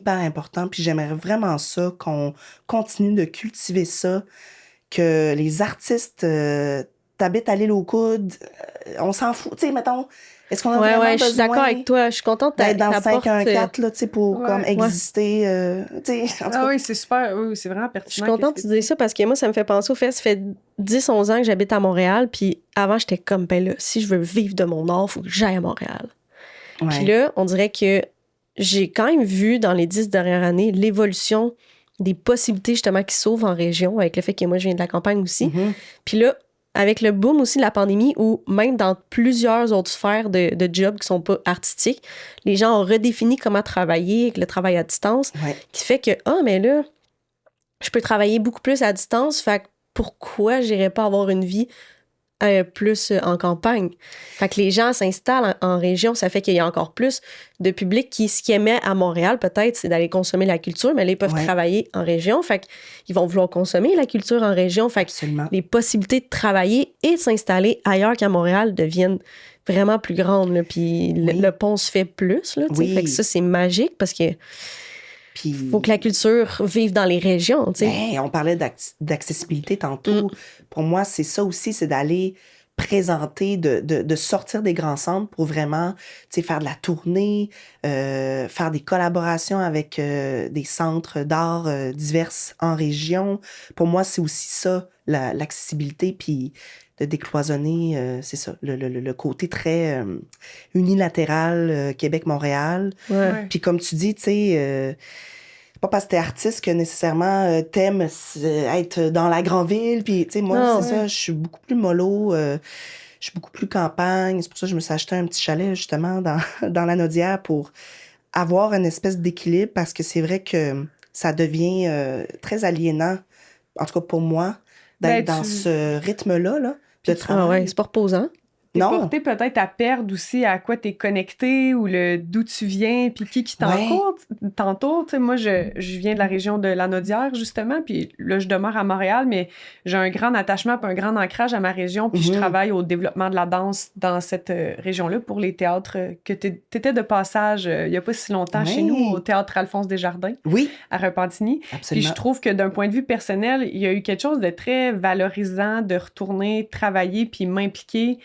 Speaker 2: important. Puis j'aimerais vraiment ça, qu'on continue de cultiver ça, que les artistes t'habitent à l'île aux coudes, on s'en fout. Tu sais, mettons, est-ce qu'on a
Speaker 3: Ouais,
Speaker 2: vraiment
Speaker 3: ouais, je suis d'accord
Speaker 2: besoin
Speaker 3: avec toi. Je suis contente
Speaker 2: d'être dans le
Speaker 3: t'apportes.
Speaker 2: 514 là, tu sais, pour
Speaker 1: Ouais.
Speaker 2: comme
Speaker 3: Ouais.
Speaker 2: exister? Tu sais, en tout
Speaker 1: Ah
Speaker 2: cas,
Speaker 1: oui, c'est super. Oui, c'est vraiment
Speaker 3: Je suis
Speaker 1: pertinent.
Speaker 3: contente que tu dises ça parce que moi, ça me fait penser au fait, ça fait 10-11 ans que j'habite à Montréal, puis avant, j'étais comme, ben là, si je veux vivre de mon art, il faut que j'aille à Montréal. Puis
Speaker 2: ouais.
Speaker 3: là, on dirait que j'ai quand même vu dans les 10 dernières années l'évolution des possibilités justement qui s'ouvrent en région avec le fait que moi, je viens de la campagne aussi.
Speaker 2: Mhm.
Speaker 3: Puis là, avec le boom aussi de la pandémie, où même dans plusieurs autres sphères de jobs qui sont pas artistiques, les gens ont redéfini comment travailler avec le travail à distance,
Speaker 2: Ouais.
Speaker 3: qui fait que, mais là, je peux travailler beaucoup plus à distance, fait que pourquoi j'irais pas avoir une vie plus en campagne? Fait que les gens s'installent en région, ça fait qu'il y a encore plus de public qui, ce qu'ils aimaient à Montréal, peut-être, c'est d'aller consommer la culture, mais là, ils peuvent
Speaker 2: Ouais.
Speaker 3: travailler en région, fait qu'ils vont vouloir consommer la culture en région, fait que
Speaker 2: Absolument.
Speaker 3: les possibilités de travailler et de s'installer ailleurs qu'à Montréal deviennent vraiment plus grandes, là, puis
Speaker 2: Oui.
Speaker 3: le pont se fait plus, là, tu sais.
Speaker 2: Oui.
Speaker 3: Fait que ça, c'est magique parce que
Speaker 2: Puis,
Speaker 3: faut que la culture vive dans les régions, tu sais.
Speaker 2: ben, on parlait d'accessibilité tantôt. Pour moi, c'est ça aussi, c'est d'aller présenter, de sortir des grands centres pour vraiment, tu sais, faire de la tournée, faire des collaborations avec des centres d'art divers en région. Pour moi, c'est aussi ça, l'accessibilité, puis de décloisonner, c'est ça, le côté très unilatéral Québec-Montréal.
Speaker 3: Ouais.
Speaker 1: Ouais.
Speaker 2: Puis comme tu dis, tu sais, c'est pas parce que t'es artiste que nécessairement t'aimes être dans la grande ville. Puis, tu sais, moi,
Speaker 3: Non,
Speaker 2: c'est
Speaker 1: ouais.
Speaker 2: ça, je suis beaucoup plus mollo, je suis beaucoup plus campagne. C'est pour ça que je me suis acheté un petit chalet, justement, dans la Naudière pour avoir une espèce d'équilibre parce que c'est vrai que ça devient très aliénant, en tout cas pour moi, d'être
Speaker 1: Ben,
Speaker 2: dans ce rythme-là, là, de
Speaker 3: Puis ouais,
Speaker 2: travail.
Speaker 3: c'est pas reposant.
Speaker 1: T'es
Speaker 2: Non.
Speaker 1: porté peut-être à perdre aussi à quoi t'es connecté ou d'où tu viens, puis qui t'entoure. Tantôt, tu sais, moi, je viens de la région de Lanaudière, justement, puis là, je demeure à Montréal, mais j'ai un grand attachement puis un grand ancrage à ma région, puis je
Speaker 2: Mhm.
Speaker 1: travaille au développement de la danse dans cette région-là pour les théâtres que t'étais de passage il y a pas si longtemps chez
Speaker 2: Oui.
Speaker 1: nous, au Théâtre Alphonse Desjardins,
Speaker 2: Oui,
Speaker 1: à Repentigny. Puis
Speaker 2: absolument.
Speaker 1: je trouve que d'un point de vue personnel, il y a eu quelque chose de très valorisant de retourner travailler puis m'impliquer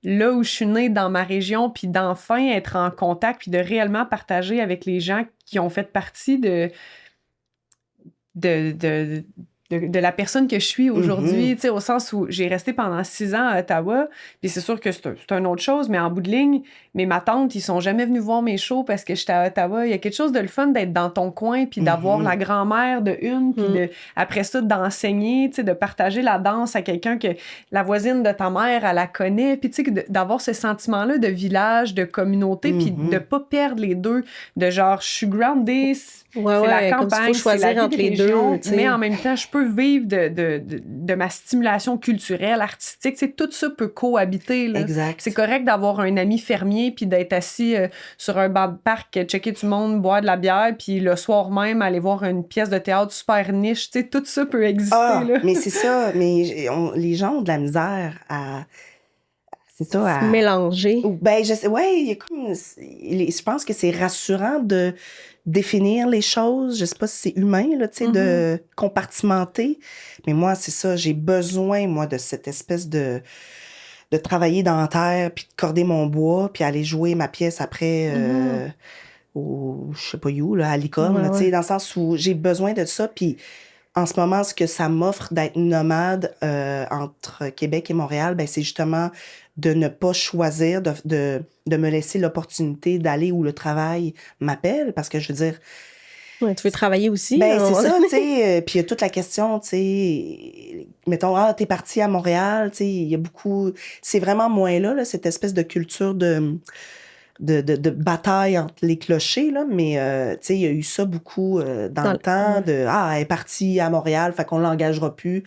Speaker 1: là où je suis née dans ma région, puis d'enfin être en contact, puis de réellement partager avec les gens qui ont fait partie de, de, de la personne que je suis aujourd'hui,
Speaker 2: Mhm.
Speaker 1: tu sais, au sens où j'ai resté pendant 6 ans à Ottawa, puis c'est sûr que c'est une autre chose, mais en bout de ligne, ma tantes, ils sont jamais venus voir mes shows parce que j'étais à Ottawa. Il y a quelque chose de le fun d'être dans ton coin, puis d'avoir
Speaker 2: Mhm.
Speaker 1: la grand-mère de une, puis après ça, d'enseigner, tu sais, de partager la danse à quelqu'un que la voisine de ta mère, elle la connaît, puis tu sais, d'avoir ce sentiment-là de village, de communauté, puis
Speaker 2: Mhm.
Speaker 1: de pas perdre les deux, de genre, je suis groundée,
Speaker 3: Ouais,
Speaker 1: c'est la
Speaker 3: ouais, comme il
Speaker 1: campagne,
Speaker 3: faut
Speaker 1: c'est
Speaker 3: choisir
Speaker 1: la vie
Speaker 3: entre
Speaker 1: de
Speaker 3: les
Speaker 1: région,
Speaker 3: deux, tu sais.
Speaker 1: mais en même temps, je peux vivre de ma stimulation culturelle, artistique. Tu sais, tout ça peut cohabiter. Là.
Speaker 2: Exact.
Speaker 1: C'est correct d'avoir un ami fermier puis d'être assis sur un banc de parc, checker du monde, boire de la bière, puis le soir même, aller voir une pièce de théâtre super niche. Tu sais, tout ça peut exister.
Speaker 2: Ah,
Speaker 1: Là.
Speaker 2: mais c'est ça. Mais les gens ont de la misère à... C'est ça,
Speaker 3: Se
Speaker 2: à...
Speaker 3: mélanger.
Speaker 2: Ben, je sais, ouais, il y a comme... Je pense que c'est rassurant de définir les choses. Je sais pas si c'est humain, là, tu sais, de compartimenter. Mais moi, c'est ça, j'ai besoin, moi, de cette espèce de travailler dans la terre, puis de corder mon bois, puis aller jouer ma pièce après au, je sais pas où, là, à l'icône,
Speaker 3: Ouais,
Speaker 2: là, tu sais,
Speaker 3: ouais.
Speaker 2: dans le sens où j'ai besoin de ça, puis en ce moment, ce que ça m'offre d'être nomade entre Québec et Montréal, ben, c'est justement de ne pas choisir, de me laisser l'opportunité d'aller où le travail m'appelle, parce que je veux dire,
Speaker 3: Ouais, tu veux travailler aussi,
Speaker 2: ben
Speaker 3: à un
Speaker 2: c'est
Speaker 3: moment
Speaker 2: ça,
Speaker 3: donné.
Speaker 2: tu sais, puis il y a toute la question, tu sais, mettons, t'es parti à Montréal, tu sais, il y a beaucoup, c'est vraiment moins là, cette espèce de culture de bataille entre les clochers, là, mais tu sais, il y a eu ça beaucoup dans le temps, elle est partie à Montréal, fait qu'on l'engagera plus.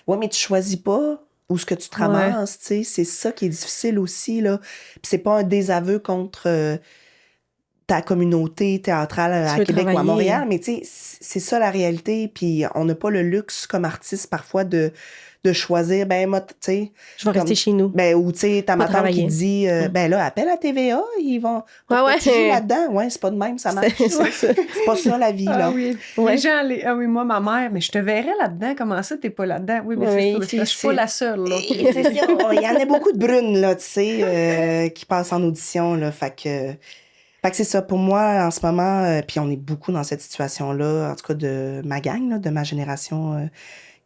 Speaker 2: Ouais, mais tu choisis pas où ce que tu te ramasses, tu sais, c'est ça qui est difficile aussi, là. Puis c'est pas un désaveu contre ta communauté théâtrale à
Speaker 3: veux
Speaker 2: Québec ou à
Speaker 3: travailler.
Speaker 2: Montréal, mais tu sais, c'est ça la réalité, puis on n'a pas le luxe comme artiste parfois de choisir, ben moi, tu sais,
Speaker 3: Je vais rester
Speaker 2: comme-
Speaker 3: chez nous.
Speaker 2: ben ou tu sais, ta
Speaker 3: Pas
Speaker 2: ma tante qui
Speaker 3: travailler.
Speaker 2: dit, ben là, appelle à TVA, ils vont,
Speaker 3: Ah ouais.
Speaker 2: tu joues là-dedans, ouais, c'est pas de même, ça marche.
Speaker 3: C'est ça.
Speaker 2: C'est pas ça la vie, là.
Speaker 1: Ah oui.
Speaker 3: Ouais.
Speaker 1: Les gens, ah oui, moi, ma mère, mais je te verrais là-dedans. Comment ça, t'es pas là-dedans? Oui, mais
Speaker 3: Oui,
Speaker 1: c'est ça.
Speaker 3: c'est-
Speaker 1: Je suis pas
Speaker 3: c'est-
Speaker 1: la seule, là.
Speaker 2: Et c'est ça, il y en a beaucoup de brunes, là, tu sais, qui passent en audition, là, fait que c'est ça, pour moi, en ce moment, puis on est beaucoup dans cette situation-là, en tout cas de ma gang, là, de ma génération,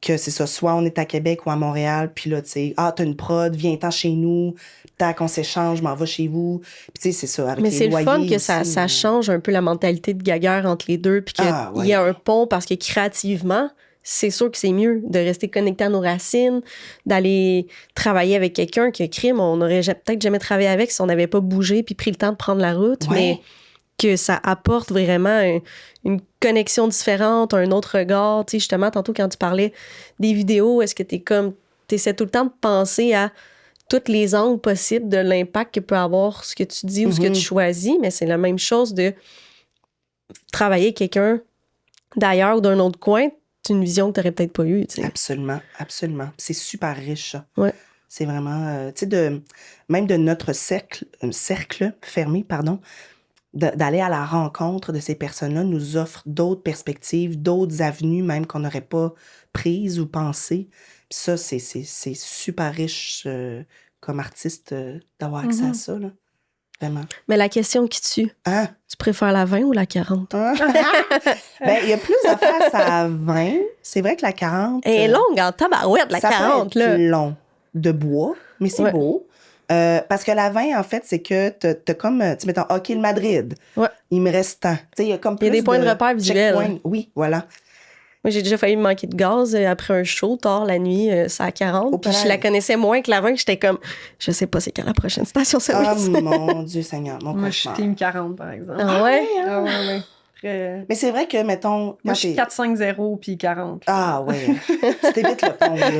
Speaker 2: que c'est ça, soit on est à Québec ou à Montréal, puis là, tu sais, t'as une prod, viens-t'en chez nous, tac, on s'échange, je m'en vais chez vous. Puis tu sais, c'est ça, avec
Speaker 3: Mais
Speaker 2: les
Speaker 3: c'est le fun
Speaker 2: loyers
Speaker 3: que ça
Speaker 2: aussi,
Speaker 3: change un peu la mentalité de gagueur entre les deux, puis qu'il
Speaker 2: Ah, ouais.
Speaker 3: y a un pont, parce que créativement, c'est sûr que c'est mieux de rester connecté à nos racines, d'aller travailler avec quelqu'un que crime, on n'aurait peut-être jamais travaillé avec si on n'avait pas bougé puis pris le temps de prendre la route,
Speaker 2: Ouais.
Speaker 3: mais que ça apporte vraiment une connexion différente, un autre regard. Tu sais, justement, tantôt, quand tu parlais des vidéos, est-ce que t'essaies tout le temps de penser à tous les angles possibles de l'impact que peut avoir ce que tu dis ou ce que tu choisis, mais c'est la même chose de travailler avec quelqu'un d'ailleurs ou d'un autre coin, c'est une vision que tu n'aurais peut-être pas eue. Tu sais.
Speaker 2: Absolument, absolument. C'est super riche, ça.
Speaker 3: Ouais.
Speaker 2: C'est vraiment, tu sais, même de notre cercle fermé, pardon, d'aller à la rencontre de ces personnes-là nous offre d'autres perspectives, d'autres avenues même qu'on n'aurait pas prises ou pensées. Puis ça, c'est super riche comme artiste d'avoir accès à ça, là. Vraiment.
Speaker 3: Mais la question qui tue,
Speaker 2: Hein?
Speaker 3: tu préfères la 20 ou la 40?
Speaker 2: Hein? Ben, il y a plus d'affaires à 20. C'est vrai que la 40...
Speaker 3: Elle est longue en tabarouette, la
Speaker 2: ça
Speaker 3: 40.
Speaker 2: peut être
Speaker 3: Là.
Speaker 2: long de bois, mais c'est
Speaker 3: Ouais.
Speaker 2: beau. Parce que la 20, en fait, c'est que t'as comme, tu mettons, OK, le Madrid.
Speaker 3: Ouais.
Speaker 2: Il me reste tant. Tu sais, il y a comme
Speaker 3: Il y a
Speaker 2: plus
Speaker 3: des points de repère visuels.
Speaker 2: checkpoints. Oui, voilà.
Speaker 3: Moi, j'ai déjà failli me manquer de gaz après un show tard la nuit, ça à 40.
Speaker 2: Au
Speaker 3: Puis je
Speaker 2: palais.
Speaker 3: la connaissais moins que la 20. J'étais comme, je sais pas c'est quand la prochaine
Speaker 2: Oh
Speaker 3: station-service.
Speaker 2: mon Dieu Seigneur, mon
Speaker 1: Moi, je suis
Speaker 2: cauchemar.
Speaker 1: team 40, par exemple.
Speaker 3: Ah ouais?
Speaker 1: Ah ouais, ouais. Très...
Speaker 2: Mais c'est vrai que, mettons...
Speaker 1: Moi,
Speaker 2: quand
Speaker 1: je suis
Speaker 2: t'es-
Speaker 1: 4-5-0 puis 40.
Speaker 2: Ah ouais. Tu t'évites le pont, là.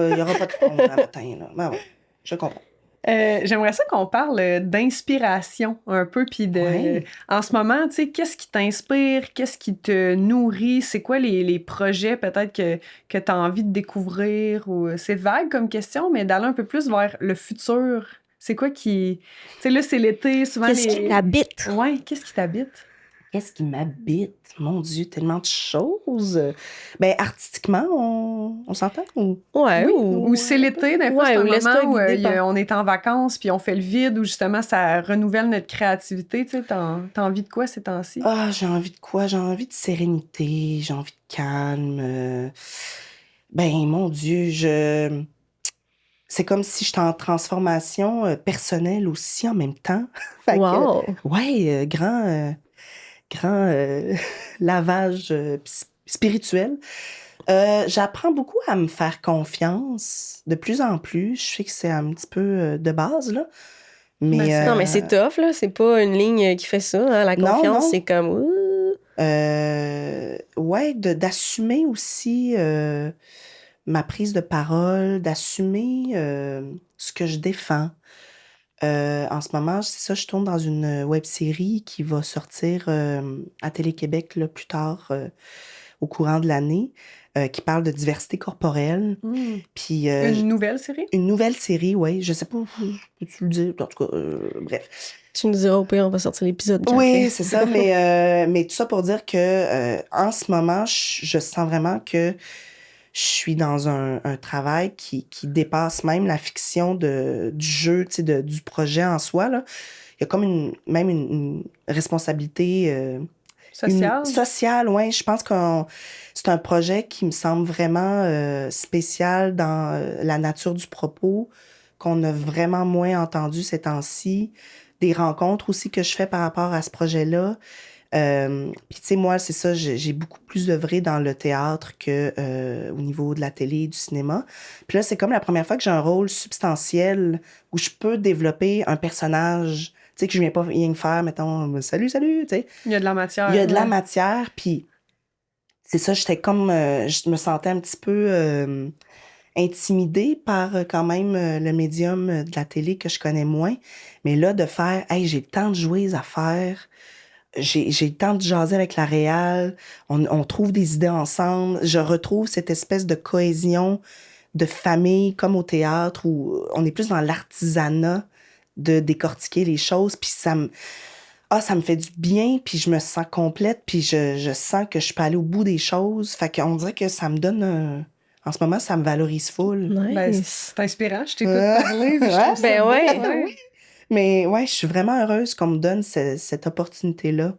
Speaker 2: Il n'y aura pas de pont le matin, là. Ben ouais, je comprends.
Speaker 1: J'aimerais ça qu'on parle d'inspiration un peu, puis de...
Speaker 2: Ouais.
Speaker 1: En ce moment, tu sais, qu'est-ce qui t'inspire? Qu'est-ce qui te nourrit? C'est quoi les projets peut-être que tu as envie de découvrir? Ou... C'est vague comme question, mais d'aller un peu plus vers le futur. C'est quoi qui... Tu sais, là, c'est l'été, souvent
Speaker 3: Qu'est-ce qui t'habite?
Speaker 1: Ouais, qu'est-ce qui t'habite?
Speaker 2: Qu'est-ce qui m'habite? Mon Dieu, tellement de choses. Ben, artistiquement, on s'entend? Ou...
Speaker 3: Ouais,
Speaker 1: Oui,
Speaker 3: ou...
Speaker 1: ou c'est l'été, des fois,
Speaker 3: Ouais,
Speaker 1: c'est un
Speaker 3: ou laisse-toi
Speaker 1: moment où
Speaker 3: guider par-
Speaker 1: on est en vacances, puis on fait le vide, où justement, ça renouvelle notre créativité. Tu sais, t'as envie de quoi ces temps-ci?
Speaker 2: Ah, j'ai envie de quoi? J'ai envie de sérénité, j'ai envie de calme. Ben, mon Dieu, c'est comme si j'étais en transformation personnelle aussi en même temps. Fait que,
Speaker 3: Wow!
Speaker 2: ouais, grand lavage spirituel. J'apprends beaucoup à me faire confiance de plus en plus. Je sais que c'est un petit peu de base, là. Mais,
Speaker 1: Ben,
Speaker 3: Non, mais c'est tough, là. C'est pas une ligne qui fait ça. Hein. La
Speaker 2: Non,
Speaker 3: confiance,
Speaker 2: non.
Speaker 3: c'est comme... ouh.
Speaker 2: ouais, d'assumer aussi ma prise de parole, d'assumer ce que je défends. En ce moment, c'est ça, je tourne dans une web-série qui va sortir à Télé-Québec là, plus tard, au courant de l'année, qui parle de diversité corporelle. Puis,
Speaker 1: Une nouvelle série?
Speaker 2: une nouvelle série, oui. Je sais pas, peux-tu le dire? En tout cas, bref.
Speaker 3: Tu nous diras au pire, on va sortir l'épisode.
Speaker 2: Oui, c'est ça, mais tout ça pour dire que en ce moment, je sens vraiment que je suis dans un travail qui dépasse même la fiction du jeu, tu sais, du projet en soi, là. Il y a comme même une responsabilité
Speaker 1: Sociale?
Speaker 2: sociale, oui. Je pense que c'est un projet qui me semble vraiment spécial dans la nature du propos, qu'on a vraiment moins entendu ces temps-ci. Des rencontres aussi que je fais par rapport à ce projet-là. Puis tu sais, moi, c'est ça, j'ai beaucoup plus œuvré dans le théâtre que au niveau de la télé et du cinéma. Puis là, c'est comme la première fois que j'ai un rôle substantiel où je peux développer un personnage, tu sais, que je viens pas rien faire, mettons, salut, tu sais.
Speaker 1: Il y a de la matière.
Speaker 2: Il y a de la
Speaker 1: ouais.
Speaker 2: matière, puis c'est ça, j'étais comme, je me sentais un petit peu intimidée par quand même le médium de la télé que je connais moins. Mais là, de faire, hey, j'ai le temps de jouer les affaires, j'ai le temps de jaser avec la réal, on trouve des idées ensemble, je retrouve cette espèce de cohésion de famille comme au théâtre où on est plus dans l'artisanat de décortiquer les choses, puis ça me fait du bien, puis je me sens complète, puis je sens que je peux aller au bout des choses. Fait qu'on dirait que ça me donne... En ce moment, ça me valorise full.
Speaker 1: Ben,
Speaker 3: Nice.
Speaker 1: c'est inspirant. Je t'écoute parler. Puis je trouve ça
Speaker 3: Ben
Speaker 1: beau,
Speaker 3: ouais.
Speaker 1: ouais.
Speaker 2: Mais ouais, je suis vraiment heureuse qu'on me donne cette opportunité-là.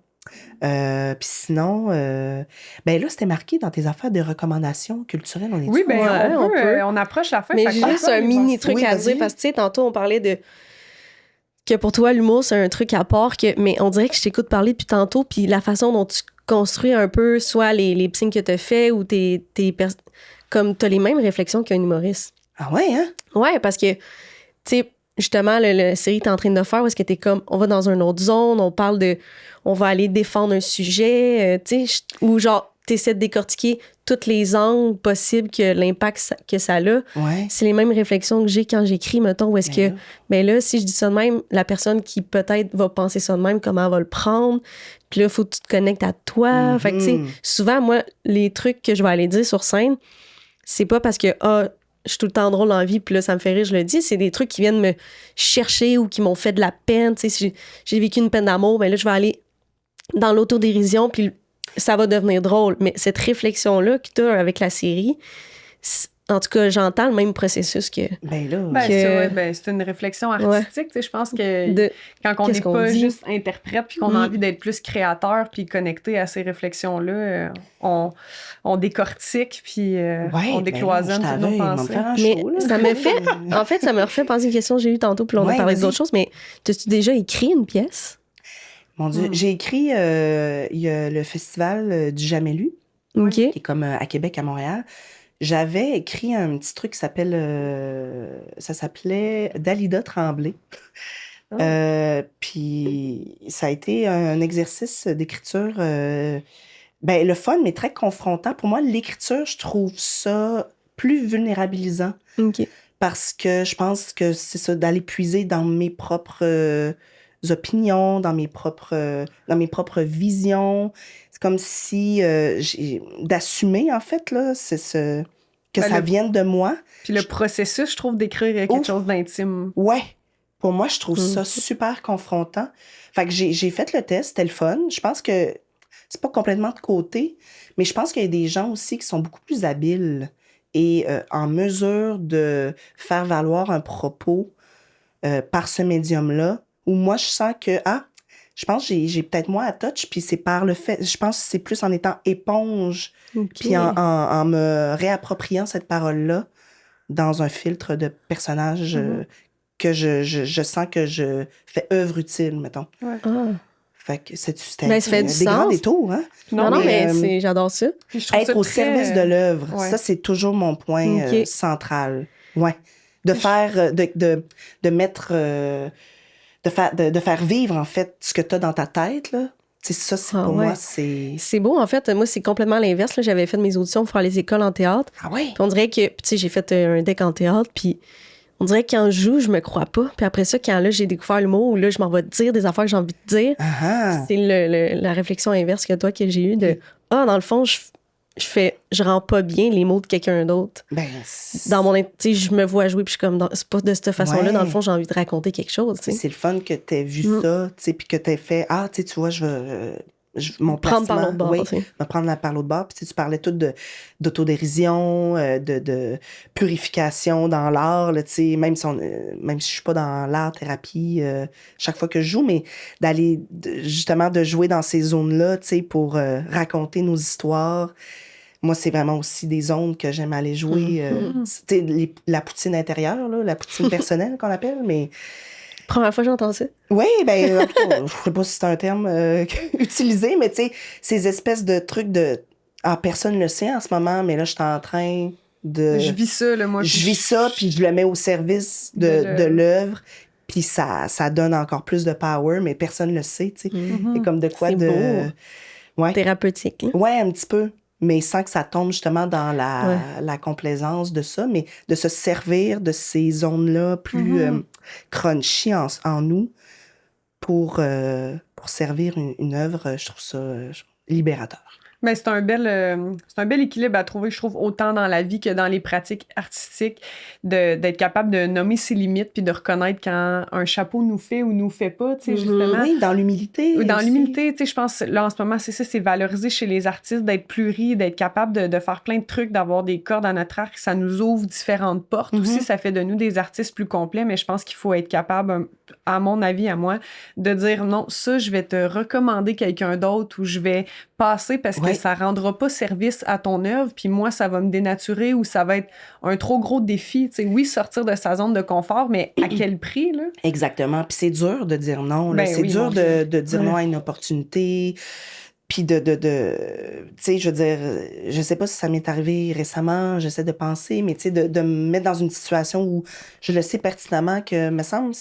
Speaker 2: Puis sinon, ben là, c'était marqué dans tes affaires de recommandations culturelles. On est
Speaker 1: Oui, ben
Speaker 3: Ouais,
Speaker 1: on
Speaker 3: on
Speaker 1: peut.
Speaker 3: peut.
Speaker 1: On approche la fin.
Speaker 3: Mais
Speaker 1: fait
Speaker 3: j'ai
Speaker 1: qu'on
Speaker 3: juste
Speaker 1: peut
Speaker 3: un
Speaker 1: aller
Speaker 3: mini
Speaker 1: voir ça.
Speaker 3: truc
Speaker 2: Oui,
Speaker 3: à
Speaker 2: vas-y.
Speaker 3: dire parce que, tu sais, tantôt, on parlait de que pour toi, l'humour, c'est un truc à part, mais on dirait que je t'écoute parler depuis tantôt, puis la façon dont tu construis un peu, soit les signes que tu as fait ou comme tu as les mêmes réflexions qu'un humoriste.
Speaker 2: Ah ouais, hein?
Speaker 3: Ouais, parce que, tu sais, justement, le série que t'es en train de faire, où est-ce que t'es comme, on va dans une autre zone, on va aller défendre un sujet, tu sais, ou genre, t'essaies de décortiquer tous les angles possibles que l'impact que ça a.
Speaker 2: Ouais.
Speaker 3: C'est les mêmes réflexions que j'ai quand j'écris, mettons, où est-ce que, ben là, si je dis ça de même, la personne qui peut-être va penser ça de même, comment elle va le prendre, puis là, il faut que tu te connectes à toi. Fait que, tu sais, souvent, moi, les trucs que je vais aller dire sur scène, c'est pas parce que, je suis tout le temps drôle en vie, puis là, ça me fait rire, je le dis. C'est des trucs qui viennent me chercher ou qui m'ont fait de la peine. Tu sais, si j'ai vécu une peine d'amour, ben là, je vais aller dans l'autodérision, puis ça va devenir drôle. Mais cette réflexion-là que tu as avec la série, en tout cas, j'entends le même processus que...
Speaker 2: Ben là...
Speaker 1: Ben, c'est une réflexion artistique. Tu sais, je pense que quand on n'est
Speaker 3: qu'est-ce qu'on
Speaker 1: pas
Speaker 3: dit?
Speaker 1: juste interprète puis qu'on a envie d'être plus créateur puis connecté à ces réflexions-là, on décortique puis on décloisonne toutes nos pensées.
Speaker 3: Mais ça me fait... En fait, ça me refait penser à une question que j'ai eue tantôt, puis on a parlé d'autres choses, mais as-tu déjà écrit une pièce?
Speaker 2: Mon Dieu, j'ai écrit... Il y a le festival du Jamais lu,
Speaker 3: OK.
Speaker 2: qui est comme à Québec, à Montréal. J'avais écrit un petit truc qui ça s'appelait Dalida Tremblay. Puis ça a été un exercice d'écriture, ben, le fun, mais très confrontant. Pour moi, l'écriture, je trouve ça plus vulnérabilisant.
Speaker 3: OK.
Speaker 2: Parce que je pense que c'est ça, d'aller puiser dans mes propres opinions, dans mes propres visions. C'est comme si d'assumer, en fait, là, que ça vienne de moi.
Speaker 1: Puis le processus, je trouve, d'écrire quelque chose d'intime.
Speaker 2: Ouais. Pour moi, je trouve ça super confrontant. Fait que j'ai fait le test, c'était le fun. Je pense que c'est pas complètement de côté, mais je pense qu'il y a des gens aussi qui sont beaucoup plus habiles et en mesure de faire valoir un propos par ce médium-là, où moi, je sens que, je pense que j'ai peut-être moins à touch, puis c'est par le fait, je pense que c'est plus en étant éponge, puis en me réappropriant cette parole-là dans un filtre de personnage que je sens que je fais œuvre utile, mettons.
Speaker 1: Ouais.
Speaker 2: Fait que c'était
Speaker 3: Ben, ça fait du
Speaker 2: des grands
Speaker 3: sens.
Speaker 2: détours, hein?
Speaker 3: Non, mais j'adore ça.
Speaker 1: Puis je trouve
Speaker 2: Être
Speaker 1: ça
Speaker 2: au
Speaker 1: très-
Speaker 2: service de l'œuvre,
Speaker 1: Ouais.
Speaker 2: ça, c'est toujours mon point
Speaker 3: Ok.
Speaker 2: central. Ouais. De faire, de mettre, de faire vivre, en fait, ce que tu as dans ta tête, là. Tu sais, ça, pour moi, c'est...
Speaker 3: C'est beau, en fait. Moi, c'est complètement l'inverse. Là. J'avais fait mes auditions pour faire les écoles en théâtre.
Speaker 2: Ah ouais?
Speaker 3: Puis on dirait que, tu sais, j'ai fait un deck en théâtre, puis on dirait que quand je joue, je me crois pas. Puis après ça, quand là, j'ai découvert l'humour, là, je m'en vais dire des affaires que j'ai envie de dire. C'est la réflexion inverse que toi, que j'ai eue de, dans le fond, je rends pas bien les mots de quelqu'un d'autre.
Speaker 2: Ben,
Speaker 3: Dans mon, tu sais, je me vois jouer, puis je suis comme, c'est pas de cette façon-là,
Speaker 2: Ouais.
Speaker 3: dans le fond, j'ai envie de raconter quelque chose, tu sais.
Speaker 2: c'est le fun que tu aies vu ça, tu sais, puis que tu aies fait, tu sais, tu vois, mon
Speaker 3: Prendre par
Speaker 2: placement,
Speaker 3: l'autre bord,
Speaker 2: oui,
Speaker 3: tu sais.
Speaker 2: me prendre par l'autre bord. Puis tu sais, tu parlais tout d'autodérision, de purification dans l'art, là, tu sais, même si je suis pas dans l'art-thérapie chaque fois que je joue, mais justement de jouer dans ces zones-là, tu sais, pour raconter nos histoires. Moi, c'est vraiment aussi des zones que j'aime aller jouer. Tu sais, la poutine intérieure, là, la poutine personnelle qu'on appelle, mais...
Speaker 3: Première fois que j'entends ça.
Speaker 2: Oui, ben, en tout cas, je sais pas si c'est un terme utilisé, mais tu sais, ces espèces de trucs de... personne ne le sait en ce moment, mais là, je suis en train de...
Speaker 1: Je vis ça, là, moi.
Speaker 2: Je vis ça, puis je le mets au service de l'œuvre, puis ça donne encore plus de power, mais personne ne le sait, tu sais. C'est comme de quoi
Speaker 3: C'est
Speaker 2: de...
Speaker 3: beau.
Speaker 2: Ouais.
Speaker 3: Thérapeutique. Là.
Speaker 2: Ouais, un petit peu. mais sans que ça tombe justement dans la complaisance de ça, mais de se servir de ces zones-là plus crunchy en nous pour servir une œuvre. Je trouve ça libérateur.
Speaker 1: Ben, c'est un bel équilibre à trouver, je trouve, autant dans la vie que dans les pratiques artistiques, d'être capable de nommer ses limites puis de reconnaître quand un chapeau nous fait ou nous fait pas, tu sais, justement.
Speaker 2: Oui, dans l'humilité.
Speaker 1: Ou dans
Speaker 2: aussi.
Speaker 1: l'humilité, tu sais, je pense, là, en ce moment, c'est ça, c'est valoriser chez les artistes, d'être pluris, d'être capable de faire plein de trucs, d'avoir des cordes à notre arc, ça nous ouvre différentes portes. Aussi, ça fait de nous des artistes plus complets, mais je pense qu'il faut être capable, à mon avis, à moi, de dire non, ça, je vais te recommander quelqu'un d'autre ou je vais passer parce que ça rendra pas service à ton œuvre, puis moi, ça va me dénaturer ou ça va être un trop gros défi. Tu sais, oui, sortir de sa zone de confort, mais à quel prix, là?
Speaker 2: Exactement. Puis c'est dur de dire non. Là.
Speaker 1: Ben
Speaker 2: c'est
Speaker 1: oui,
Speaker 2: dur
Speaker 1: mon
Speaker 2: de
Speaker 1: Dieu.
Speaker 2: dire non à une opportunité. Puis tu sais, je veux dire, je sais pas si ça m'est arrivé récemment, j'essaie de penser, mais tu sais, de me mettre dans une situation où je le sais pertinemment que, me semble,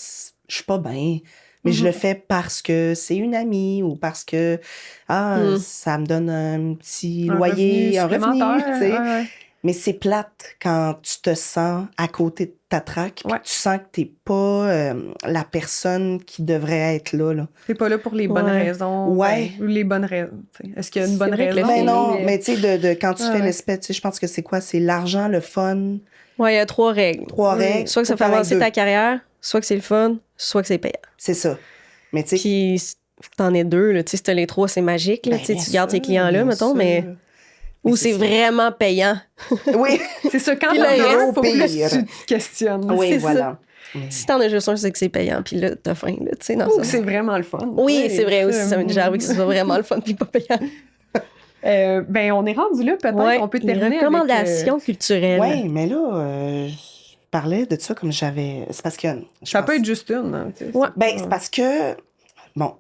Speaker 2: je suis pas bien. Mais je le fais parce que c'est une amie ou parce que ça me donne un petit loyer, un revenu, tu sais.
Speaker 1: Ouais.
Speaker 2: Mais c'est plate quand tu te sens à côté de ta traque puis que tu sens que t'es pas la personne qui devrait être là.
Speaker 1: T'es pas là pour les bonnes raisons.
Speaker 2: Ouais.
Speaker 1: Ou les bonnes raisons. Est-ce qu'il y a une bonne
Speaker 3: vrai que
Speaker 1: raison?
Speaker 2: Ben non, mais tu sais, quand tu fais l'espèce, tu sais, je pense que c'est quoi? C'est l'argent, le fun.
Speaker 3: Ouais, il y a 3 règles.
Speaker 2: 3 règles.
Speaker 3: Soit que ça fait avancer ta carrière, soit que c'est le fun, soit que c'est payant.
Speaker 2: C'est ça. Mais tu sais...
Speaker 3: Puis, faut que t'en aies 2, là. Tu sais, si t'as les 3, c'est magique, là.
Speaker 2: Ben,
Speaker 3: Tu sais, tu gardes tes clients-là,
Speaker 2: bien
Speaker 3: mettons,
Speaker 2: sûr.
Speaker 3: mais... Ou c'est vraiment payant.
Speaker 2: Oui.
Speaker 1: C'est ça, quand
Speaker 3: Puis
Speaker 1: t'en
Speaker 3: le
Speaker 1: as un,
Speaker 2: reste,
Speaker 1: faut plus
Speaker 2: pire.
Speaker 1: tu te questionnes.
Speaker 2: Oui,
Speaker 3: c'est
Speaker 2: voilà.
Speaker 3: Si t'en as juste un, c'est que c'est payant, puis là, t'as faim, là, tu sais, dans
Speaker 1: Ou
Speaker 3: ça.
Speaker 1: que c'est vraiment le fun.
Speaker 3: Oui, c'est vrai aussi, ça m'est déjà arrivé que ce soit vraiment le fun puis pas payant.
Speaker 1: Ben, on est rendu là, peut-être qu'on peut terminer
Speaker 3: une recommandation culturelle.
Speaker 2: Oui, mais là, je parlais de ça comme j'avais... C'est parce que...
Speaker 1: Ça peut être juste une. Hein, tu sais.
Speaker 3: Ouais.
Speaker 2: Ben, c'est parce que... Bon,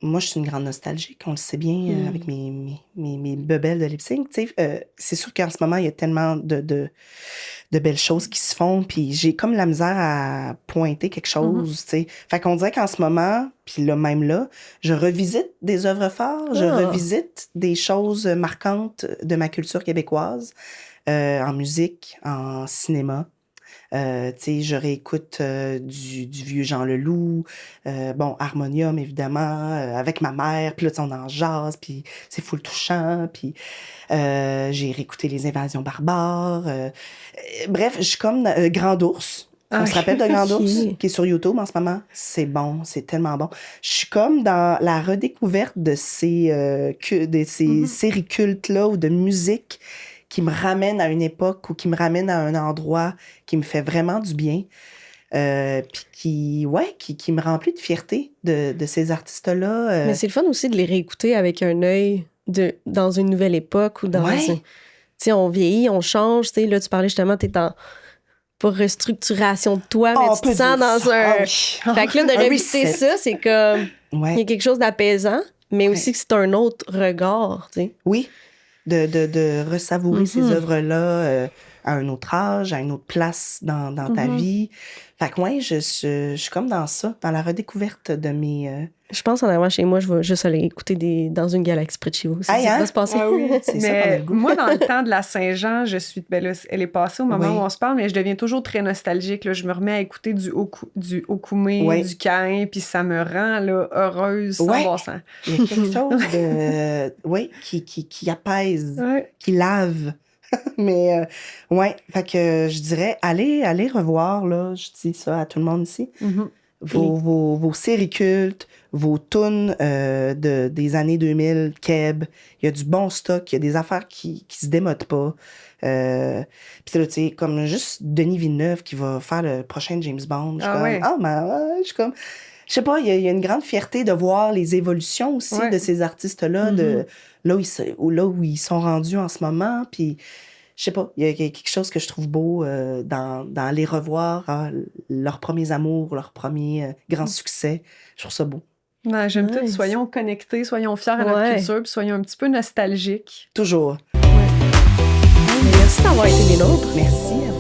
Speaker 2: moi, je suis une grande nostalgique, on le sait bien, avec mes bebelles de lip-sync. Tu sais, c'est sûr qu'en ce moment, il y a tellement de belles choses qui se font, puis j'ai comme la misère à pointer quelque chose, tu sais. Fait qu'on dirait qu'en ce moment, puis là, même là, je revisite des œuvres phares, je revisite des choses marquantes de ma culture québécoise, en musique, en cinéma. Tu sais, je réécoute du vieux Jean Leloup, bon, Harmonium, évidemment, avec ma mère, puis là, on en jase, puis c'est full touchant, puis j'ai réécouté Les Invasions barbares. Bref, je suis comme Grand Ours. On se rappelle de Grand Ours, qui est sur YouTube en ce moment? C'est bon, c'est tellement bon. Je suis comme dans la redécouverte de ces séries cultes-là ou de musique qui me ramène à une époque ou qui me ramène à un endroit qui me fait vraiment du bien. Puis qui me remplit de fierté de ces artistes-là.
Speaker 3: Mais c'est le fun aussi de les réécouter avec un œil dans une nouvelle époque ou dans tu sais, on vieillit, on change. Tu sais, là, tu parlais justement, t'es en pas restructuration de toi, mais tu te sens dans un... Fait que là, de revisiter ça, c'est comme... Il y a quelque chose d'apaisant, mais aussi que c'est un autre regard, tu sais.
Speaker 2: Oui. De ressavourer ces œuvres-là à un autre âge, à une autre place dans ta vie. Fait que ouais, je suis comme dans ça, dans la redécouverte de mes...
Speaker 3: Je pense en arrivant chez moi, je vais juste aller écouter dans une galaxie près de chez vous. Ça va se passer.
Speaker 1: Ah oui.
Speaker 2: C'est ça,
Speaker 1: mais
Speaker 2: le goût.
Speaker 1: moi, dans le temps de la Saint-Jean, ben là, elle est passée au moment où on se parle, mais je deviens toujours très nostalgique. Là. Je me remets à écouter du Okoumé, du Caïn, puis ça me rend là, heureuse sans bon sens.
Speaker 2: Il y a quelque chose de... qui apaise, qui lave. Mais, fait que je dirais, allez revoir, là, je dis ça à tout le monde ici, vos séries cultes, vos tunes des années 2000, Keb. Il y a du bon stock, il y a des affaires qui se démodent pas. Puis là, tu sais, comme juste Denis Villeneuve qui va faire le prochain James Bond. Je suis comme... Je sais pas, il y a une grande fierté de voir les évolutions aussi de ces artistes-là, de là où ils sont rendus en ce moment. Puis, je sais pas, il y a quelque chose que je trouve beau dans les revoir, leurs premiers amours, leurs premiers grands succès. Je trouve ça beau.
Speaker 1: Ben, j'aime tout. Soyons connectés, soyons fiers à notre culture, puis soyons un petit peu nostalgiques.
Speaker 2: Toujours.
Speaker 3: Merci d'avoir été des nôtres.
Speaker 2: Merci.